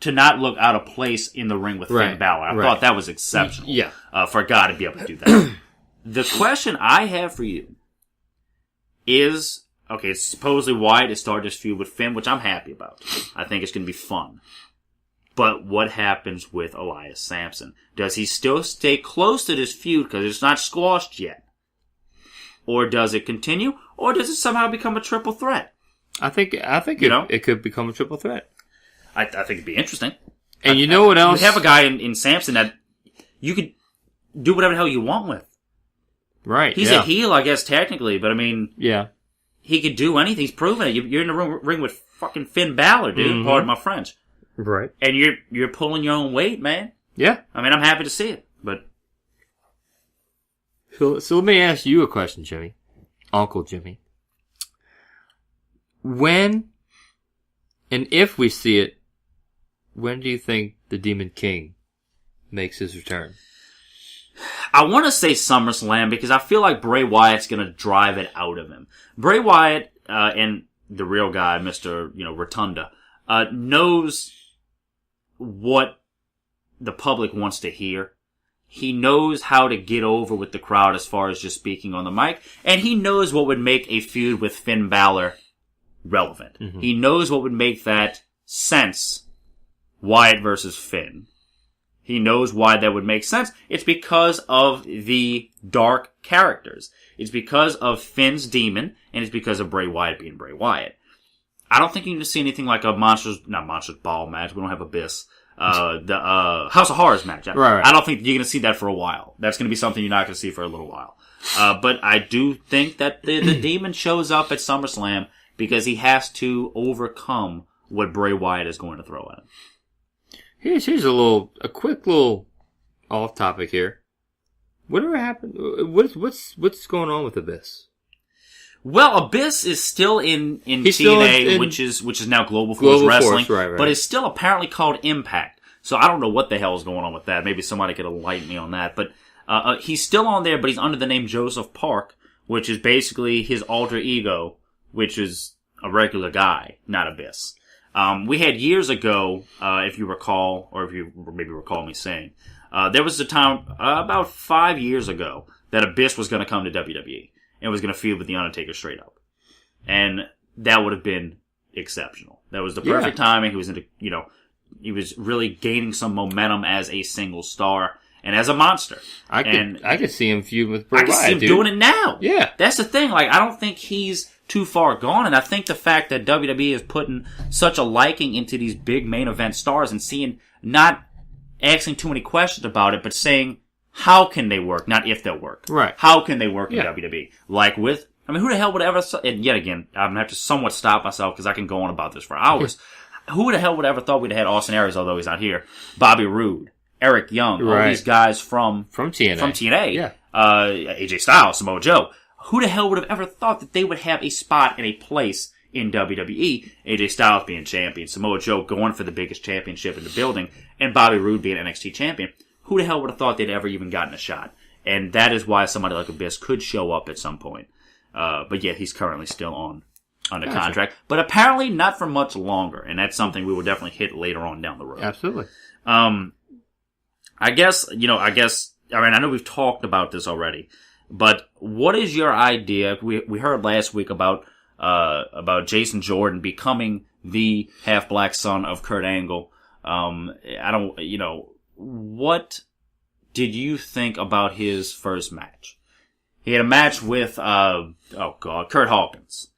[SPEAKER 2] to not look out of place in the ring with Finn Balor. I thought that was exceptional.
[SPEAKER 3] Yeah.
[SPEAKER 2] For a guy to be able to do that. The question I have for you is, okay, it's supposedly Wyatt has started this feud with Finn, which I'm happy about. I think it's going to be fun. But what happens with Elias Sampson? Does he still stay close to this feud because it's not squashed yet? Or does it continue? Or does it somehow become a triple threat?
[SPEAKER 3] I think it could become a triple threat.
[SPEAKER 2] I think it'd be interesting.
[SPEAKER 3] And you know what else?
[SPEAKER 2] You have a guy in Sampson that you could do whatever the hell you want with.
[SPEAKER 3] Right.
[SPEAKER 2] He's a heel, I guess, technically, but I mean, he could do anything. He's proven it. You're in the ring with fucking Finn Balor, dude. Mm-hmm. Pardon my French.
[SPEAKER 3] Right.
[SPEAKER 2] And you're pulling your own weight, man.
[SPEAKER 3] Yeah.
[SPEAKER 2] I mean, I'm happy to see it, but.
[SPEAKER 3] So let me ask you a question, Jimmy. Uncle Jimmy. When and if we see it, when do you think the Demon King makes his return?
[SPEAKER 2] I want to say SummerSlam because I feel like Bray Wyatt's going to drive it out of him. Bray Wyatt and the real guy, Mr. Rotunda, knows what the public wants to hear. He knows how to get over with the crowd as far as just speaking on the mic, and he knows what would make a feud with Finn Balor relevant. Mm-hmm. He knows what would make that sense. Wyatt versus Finn. He knows why that would make sense. It's because of the dark characters. It's because of Finn's demon, and it's because of Bray Wyatt being Bray Wyatt. I don't think you're going to see anything like a Monsters Ball match. We don't have Abyss. The House of Horrors match.
[SPEAKER 3] Right.
[SPEAKER 2] I don't think you're going to see that for a while. That's going to be something you're not going to see for a little while. But I do think that the demon shows up at SummerSlam because he has to overcome what Bray Wyatt is going to throw at him.
[SPEAKER 3] Here's a quick little off topic here. Whatever happened? What's going on with Abyss?
[SPEAKER 2] Well, Abyss is still in
[SPEAKER 3] He's
[SPEAKER 2] TNA, which is now Global Force Wrestling,
[SPEAKER 3] right.
[SPEAKER 2] But it's still apparently called Impact. So I don't know what the hell is going on with that. Maybe somebody could enlighten me on that. But he's still on there, but he's under the name Joseph Park, which is basically his alter ego, which is a regular guy, not Abyss. We had years ago, if you recall, or if you maybe recall me saying, there was a time about 5 years ago that Abyss was going to come to WWE and was going to feud with The Undertaker straight up. And that would have been exceptional. That was the perfect timing. He was he was really gaining some momentum as a single star and as a monster.
[SPEAKER 3] I could see him feud with Bray Wyatt.
[SPEAKER 2] I could see him doing it now.
[SPEAKER 3] Yeah.
[SPEAKER 2] That's the thing. Like, I don't think he's too far gone, and I think the fact that WWE is putting such a liking into these big main event stars and seeing, not asking too many questions about it, but saying, how can they work? Not if they'll work.
[SPEAKER 3] Right.
[SPEAKER 2] How can they work in WWE? Like with, who the hell would ever, and yet again, I'm going to have to somewhat stop myself because I can go on about this for hours. Who the hell would ever thought we'd have had Austin Aries, although he's not here, Bobby Roode, Eric Young, all these guys from TNA.
[SPEAKER 3] Yeah.
[SPEAKER 2] AJ Styles, Samoa Joe. Who the hell would have ever thought that they would have a spot and a place in WWE, AJ Styles being champion, Samoa Joe going for the biggest championship in the building, and Bobby Roode being NXT champion. Who the hell would have thought they'd ever even gotten a shot? And that is why somebody like Abyss could show up at some point. But yet he's currently still on under contract. But apparently not for much longer. And that's something we will definitely hit later on down the road.
[SPEAKER 3] Absolutely.
[SPEAKER 2] I guess, I know we've talked about this already. But what is your idea? We heard last week about Jason Jordan becoming the half-black son of Kurt Angle. What did you think about his first match? He had a match with, Kurt Hawkins.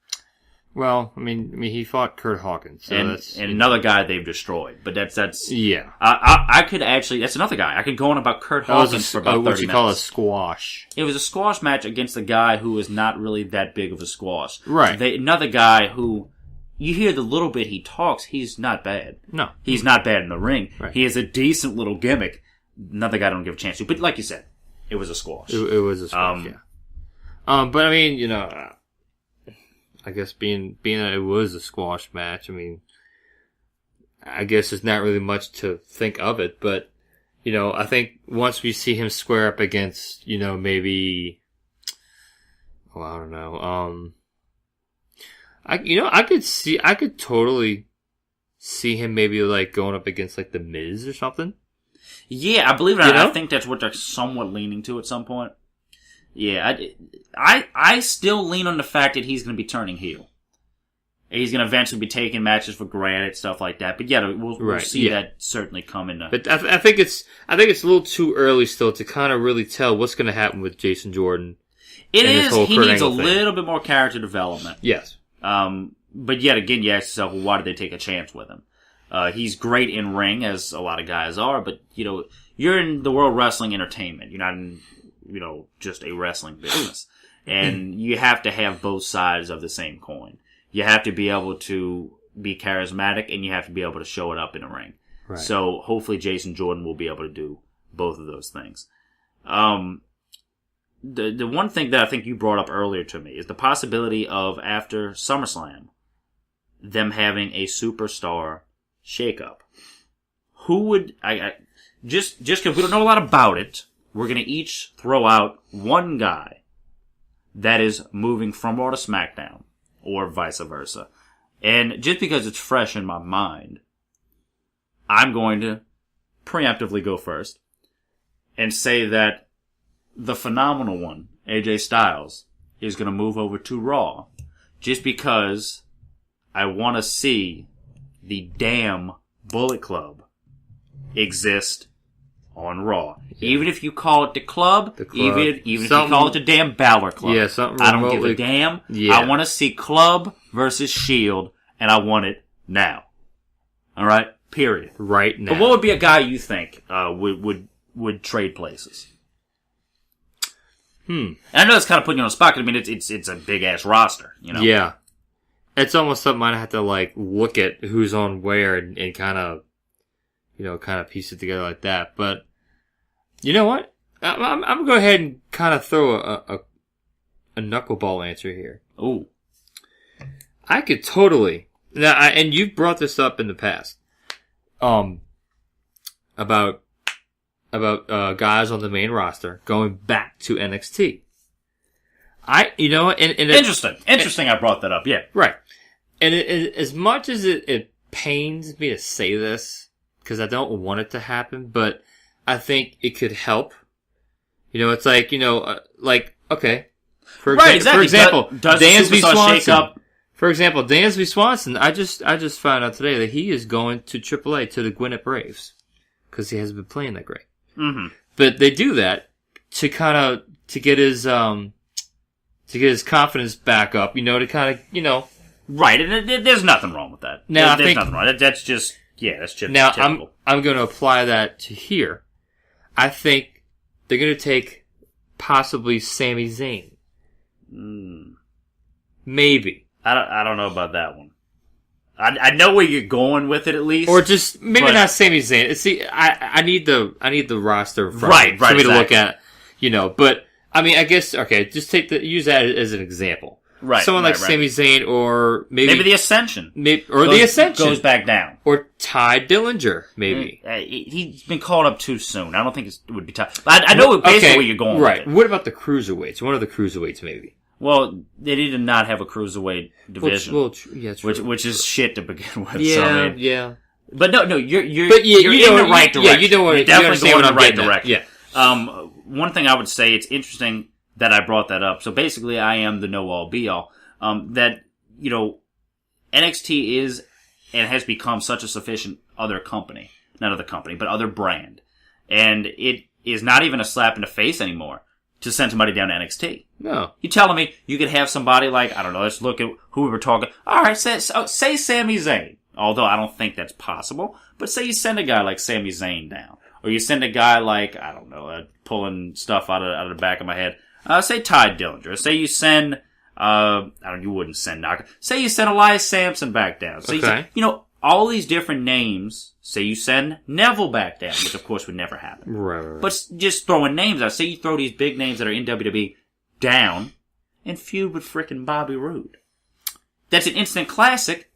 [SPEAKER 3] Well, I mean, he fought Kurt Hawkins. So
[SPEAKER 2] and another guy they've destroyed. But that's
[SPEAKER 3] yeah.
[SPEAKER 2] I could actually, that's another guy. I could go on about Kurt Hawkins for about 30 minutes.
[SPEAKER 3] What you call a squash.
[SPEAKER 2] It was a squash match against a guy who is not really that big of a squash.
[SPEAKER 3] Right.
[SPEAKER 2] Another guy who, you hear the little bit he talks, he's not bad.
[SPEAKER 3] No.
[SPEAKER 2] He's not bad in the ring.
[SPEAKER 3] Right.
[SPEAKER 2] He has a decent little gimmick. Another guy I don't give a chance to. But like you said, it was a squash.
[SPEAKER 3] It was a squash, yeah. But I mean, I guess being that it was a squash match, I mean, I guess there's not really much to think of it, but, I think once we see him square up against, maybe, I don't know, I could totally see him maybe like going up against like the Miz or something.
[SPEAKER 2] Yeah, I believe it. I think that's what they're somewhat leaning to at some point. Yeah, I still lean on the fact that he's going to be turning heel. He's going to eventually be taking matches for granted, stuff like that. But yeah, we'll see that certainly come in.
[SPEAKER 3] But I think it's a little too early still to kind of really tell what's going to happen with Jason Jordan.
[SPEAKER 2] It is. He needs a little bit more character development.
[SPEAKER 3] Yes.
[SPEAKER 2] But yet again, you ask yourself, well, why did they take a chance with him? He's great in ring, as a lot of guys are, but you're in the World Wrestling Entertainment. You're not in just a wrestling business. And you have to have both sides of the same coin. You have to be able to be charismatic, and you have to be able to show it up in a ring. Right. So hopefully Jason Jordan will be able to do both of those things. The one thing that I think you brought up earlier to me is the possibility of, after SummerSlam, them having a superstar shakeup. Who would, just because we don't know a lot about it, we're going to each throw out one guy that is moving from Raw to SmackDown, or vice versa. And just because it's fresh in my mind, I'm going to preemptively go first and say that the phenomenal one, AJ Styles, is going to move over to Raw just because I want to see the damn Bullet Club exist on Raw. Yeah. Even if you call it the club. Even if you call it the damn Balor Club.
[SPEAKER 3] Yeah, something
[SPEAKER 2] I don't give a damn.
[SPEAKER 3] Yeah.
[SPEAKER 2] I want to see Club versus Shield, and I want it now. Alright? Period.
[SPEAKER 3] Right now.
[SPEAKER 2] But what would be a guy you think would trade places? And I know it's kind of putting you on the spot, because I mean, it's a big-ass roster,
[SPEAKER 3] Yeah. It's almost something I'd have to, look at who's on where and kind of, piece it together like that. But, you know what? I'm going to go ahead and kind of throw a knuckleball answer here.
[SPEAKER 2] Ooh.
[SPEAKER 3] I could totally, and you've brought this up in the past, about guys on the main roster going back to NXT.
[SPEAKER 2] Interesting. I brought that up. Yeah,
[SPEAKER 3] right. And as much as it pains me to say this, because I don't want it to happen, but I think it could help. It's okay. For example, Dansby Swanson. For example, Dansby Swanson. I just found out today that he is going to AAA, to the Gwinnett Braves, because he hasn't been playing that great.
[SPEAKER 2] Mm-hmm.
[SPEAKER 3] But they do that to get his confidence back up,
[SPEAKER 2] Right, and there's nothing wrong with that.
[SPEAKER 3] Now,
[SPEAKER 2] there's nothing wrong. That's just
[SPEAKER 3] now,
[SPEAKER 2] typical.
[SPEAKER 3] I'm going to apply that to here. I think they're going to take possibly Sami Zayn. Maybe.
[SPEAKER 2] I don't know about that one. I know where you're going with it, at least,
[SPEAKER 3] or just maybe not Sami Zayn. See, I need the roster for
[SPEAKER 2] me
[SPEAKER 3] to look at, But I mean, I guess just use that as an example. someone like Sami Zayn or maybe
[SPEAKER 2] the Ascension.
[SPEAKER 3] The Ascension.
[SPEAKER 2] Goes back down.
[SPEAKER 3] Or Ty Dillinger, maybe.
[SPEAKER 2] He's been called up too soon. I don't think it would be Ty. I know basically where you're going with it.
[SPEAKER 3] What about the Cruiserweights? One of the Cruiserweights, maybe.
[SPEAKER 2] Well, they did not have a Cruiserweight division. Which is shit to begin with.
[SPEAKER 3] Yeah.
[SPEAKER 2] But no, you're in the right direction.
[SPEAKER 3] Yeah, you know what?
[SPEAKER 2] You're definitely going in the right direction.
[SPEAKER 3] Yeah.
[SPEAKER 2] One thing I would say, it's interesting that I brought that up. So basically, I am the know-all, be-all. That, NXT is and has become such a sufficient other company. Not other company, but other brand. And it is not even a slap in the face anymore to send somebody down to NXT.
[SPEAKER 3] No.
[SPEAKER 2] You're telling me you could have somebody like, I don't know, let's look at who we were talking. Alright, say Sami Zayn. Although I don't think that's possible. But say you send a guy like Sami Zayn down. Or you send a guy like, I don't know, pulling stuff out of the back of my head. Say Ty Dillinger. Say you send, you wouldn't send Knocker. Say you send Elias Sampson back down. So all these different names. Say you send Neville back down, which of course would never happen.
[SPEAKER 3] Right.
[SPEAKER 2] But just throwing names out. Say you throw these big names that are in WWE down and feud with frickin' Bobby Roode. That's an instant classic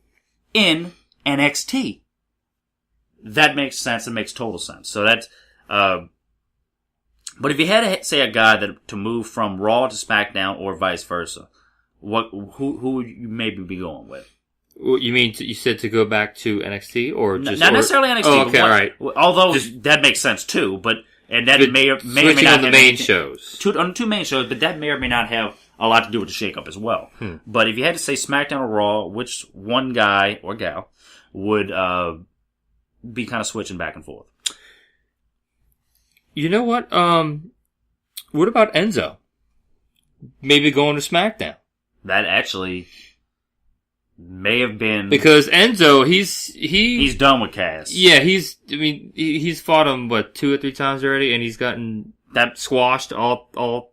[SPEAKER 2] in NXT. That makes sense. It makes total sense. So that's, but if you had to say a guy to move from Raw to SmackDown or vice versa, who would you maybe be going with?
[SPEAKER 3] You mean you said to go back to NXT or just
[SPEAKER 2] not necessarily NXT?
[SPEAKER 3] Oh, okay, all right.
[SPEAKER 2] Although that makes sense too, but that may or may not
[SPEAKER 3] on the main shows.
[SPEAKER 2] On two main shows, but that may or may not have a lot to do with the shakeup as well. But if you had to say SmackDown or Raw, which one guy or gal would be kind of switching back and forth?
[SPEAKER 3] You know what? What about Enzo? Maybe going to SmackDown.
[SPEAKER 2] That actually may have been
[SPEAKER 3] because Enzo, he's
[SPEAKER 2] done with Cass.
[SPEAKER 3] Yeah, he's fought him 2 or 3 times already, and he's gotten that squashed all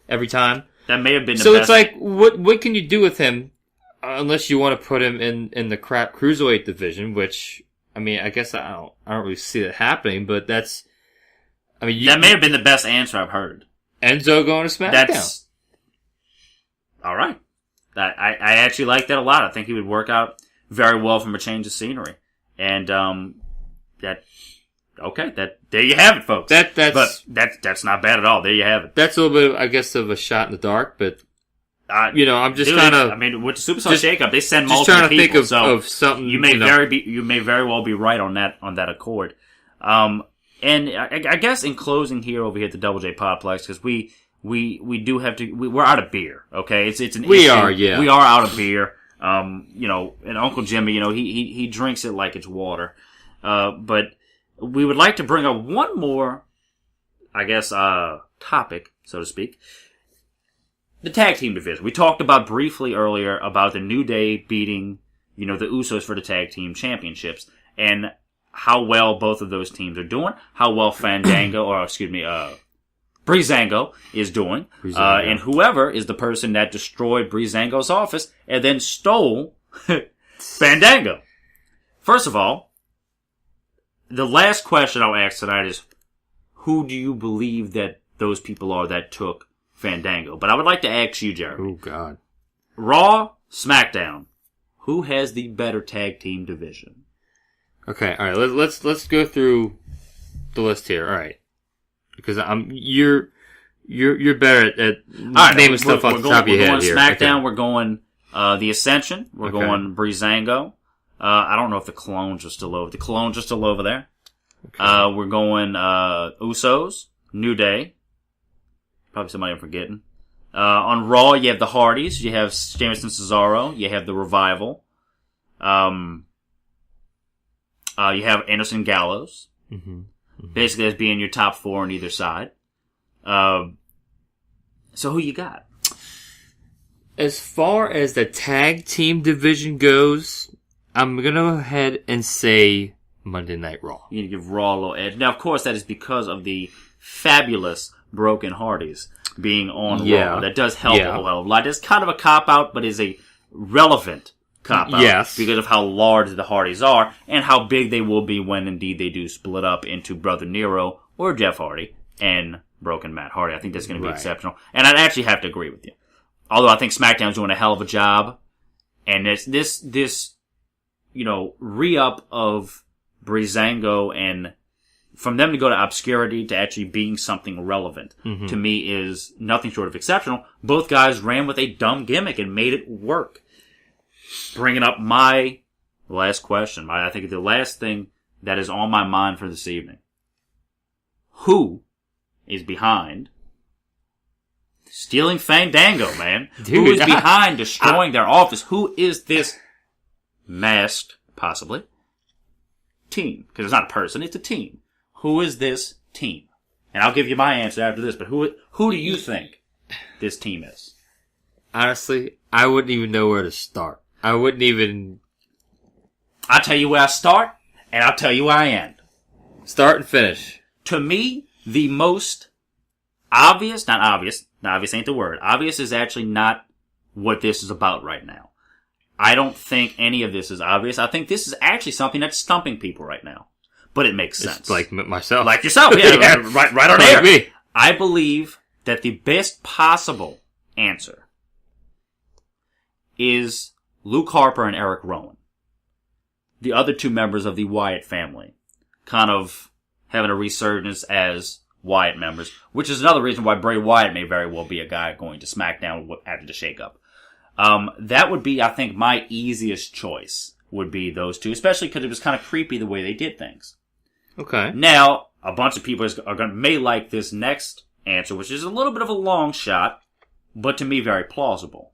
[SPEAKER 3] every time.
[SPEAKER 2] That may have been the
[SPEAKER 3] so
[SPEAKER 2] best.
[SPEAKER 3] It's like what can you do with him unless you want to put him in the crap cruiserweight division, which I guess I don't really see that happening, but that's that
[SPEAKER 2] may have been the best answer I've heard.
[SPEAKER 3] Enzo going to SmackDown.
[SPEAKER 2] That's all right. I actually like that a lot. I think he would work out very well from a change of scenery. And there you have it, folks. That's not bad at all. There you have it.
[SPEAKER 3] That's a little bit, I guess, of a shot in the dark, but I'm just kind of.
[SPEAKER 2] With the Superstar shakeup, they send multiple
[SPEAKER 3] trying to
[SPEAKER 2] people,
[SPEAKER 3] think of something.
[SPEAKER 2] You may very well be right on that accord. And I guess in closing over here at the Double J Podplex, because we do have to. We're out of beer. Okay, it's an
[SPEAKER 3] we
[SPEAKER 2] issue.
[SPEAKER 3] are, yeah.
[SPEAKER 2] We are out of beer. And Uncle Jimmy, he drinks it like it's water. But we would like to bring up one more, I guess, topic, so to speak. The tag team division. We talked about briefly earlier about the New Day beating, the Usos for the tag team championships, and how well both of those teams are doing, how well Breezango is doing, and whoever is the person that destroyed Breezango's office and then stole Fandango. First of all, the last question I'll ask tonight is, who do you believe that those people are that took Fandango? But I would like to ask you, Jeremy.
[SPEAKER 3] Oh, God.
[SPEAKER 2] Raw, SmackDown. Who has the better tag team division?
[SPEAKER 3] Okay, all right. Let's go through the list here. All right, because you're better at naming stuff off the top of your head here.
[SPEAKER 2] We're going SmackDown. Okay. We're going the Ascension. We're going Breezango. I don't know if the Clones are still over. The Clones are still over there. Okay. We're going Usos, New Day. Probably somebody I'm forgetting. On Raw, you have the Hardys. You have Sheamus and Cesaro. You have the Revival. You have Anderson Gallows. Mm-hmm. Mm-hmm. Basically, as being your top 4 on either side. So who you got?
[SPEAKER 3] As far as the tag team division goes, I'm going to go ahead and say Monday Night Raw.
[SPEAKER 2] You're going to give Raw a little edge. Now, of course, that is because of the fabulous Broken Hardys being on Raw. That does help a whole hell of a lot. It's kind of a cop-out, but is a relevant cop-out.
[SPEAKER 3] Yes.
[SPEAKER 2] Because of how large the Hardys are and how big they will be when, indeed, they do split up into Brother Nero or Jeff Hardy and Broken Matt Hardy. I think that's going to be exceptional. And I'd actually have to agree with you. although I think SmackDown's doing a hell of a job, and this re-up of Breezango, and from them to go to obscurity to actually being something relevant, to me is nothing short of exceptional. Both guys ran with a dumb gimmick and made it work. Bringing up my last question, I think the last thing that is on my mind for this evening. Who is behind stealing Fandango, man?
[SPEAKER 3] Dude,
[SPEAKER 2] who is behind destroying their office? Who is this masked, possibly, team? Because it's not a person, it's a team. Who is this team? And I'll give you my answer after this, but who do you think this team is?
[SPEAKER 3] Honestly, I wouldn't even know where to start. I wouldn't even...
[SPEAKER 2] I'll tell you where I start, and I'll tell you where I end.
[SPEAKER 3] Start and finish.
[SPEAKER 2] To me, the most obvious, not obvious ain't the word. Obvious is actually not what this is about right now. I don't think any of this is obvious. I think this is actually something that's stumping people right now. But it makes sense.
[SPEAKER 3] It's like myself.
[SPEAKER 2] Like yourself, yeah.
[SPEAKER 3] Yeah.
[SPEAKER 2] Right on
[SPEAKER 3] Like
[SPEAKER 2] air.
[SPEAKER 3] me.
[SPEAKER 2] I believe that the best possible answer is Luke Harper and Eric Rowan. The other two members of the Wyatt family. Kind of having a resurgence as Wyatt members. Which is another reason why Bray Wyatt may very well be a guy going to SmackDown after the shakeup. That would be, I think, my easiest choice. Would be those two. Especially because it was kind of creepy the way they did things.
[SPEAKER 3] Okay.
[SPEAKER 2] Now, a bunch of people may like this next answer, which is a little bit of a long shot, but to me very plausible.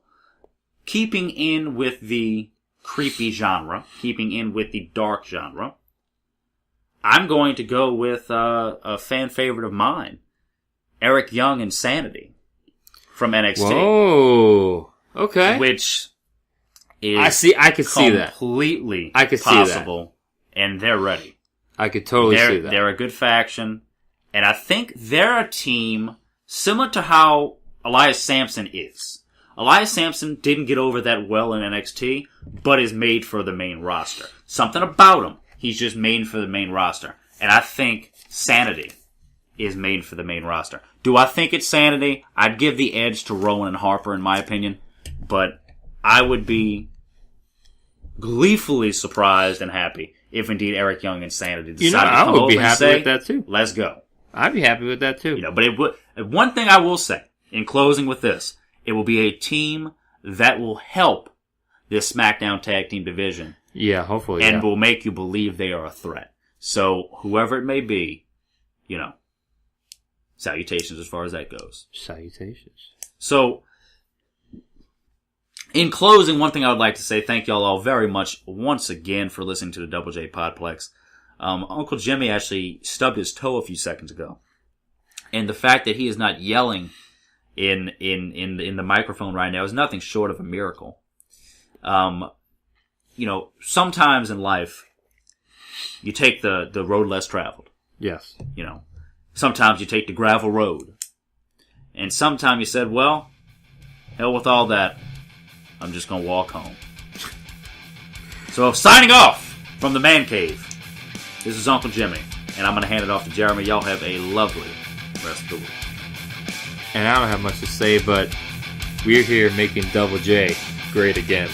[SPEAKER 2] Keeping in with the creepy genre, keeping in with the dark genre, I'm going to go with a fan favorite of mine, Eric Young and Sanity from NXT.
[SPEAKER 3] Whoa. Okay.
[SPEAKER 2] Which is
[SPEAKER 3] I could see that.
[SPEAKER 2] Completely
[SPEAKER 3] I could
[SPEAKER 2] possible,
[SPEAKER 3] see that.
[SPEAKER 2] And they're ready.
[SPEAKER 3] I could totally see that.
[SPEAKER 2] They're a good faction, and I think they're a team similar to how Elias Sampson is. Elias Sampson didn't get over that well in NXT, but is made for the main roster. Something about him, he's just made for the main roster. And I think Sanity is made for the main roster. Do I think it's Sanity? I'd give the edge to Rowan and Harper, in my opinion, but I would be gleefully surprised and happy if indeed Eric Young and Sanity decided to
[SPEAKER 3] I
[SPEAKER 2] come
[SPEAKER 3] would
[SPEAKER 2] over
[SPEAKER 3] be
[SPEAKER 2] and
[SPEAKER 3] happy
[SPEAKER 2] say,
[SPEAKER 3] with that too.
[SPEAKER 2] Let's go.
[SPEAKER 3] I'd be happy with that too.
[SPEAKER 2] But it would. One thing I will say in closing with this, it will be a team that will help this SmackDown Tag Team division.
[SPEAKER 3] Yeah, hopefully.
[SPEAKER 2] And will make you believe they are a threat. So whoever it may be, salutations as far as that goes.
[SPEAKER 3] Salutations.
[SPEAKER 2] So, in closing, one thing I would like to say, thank y'all all very much once again for listening to the Double J Podplex. Uncle Jimmy actually stubbed his toe a few seconds ago. And the fact that he is not yelling in the microphone right now is nothing short of a miracle. Sometimes in life, you take the road less traveled.
[SPEAKER 3] Yes.
[SPEAKER 2] Sometimes you take the gravel road. And sometimes you said, well, hell with all that. I'm just going to walk home. So, signing off from the Man Cave, this is Uncle Jimmy, and I'm going to hand it off to Jeremy. Y'all have a lovely rest of the week.
[SPEAKER 3] And I don't have much to say, but we're here making Double J great again.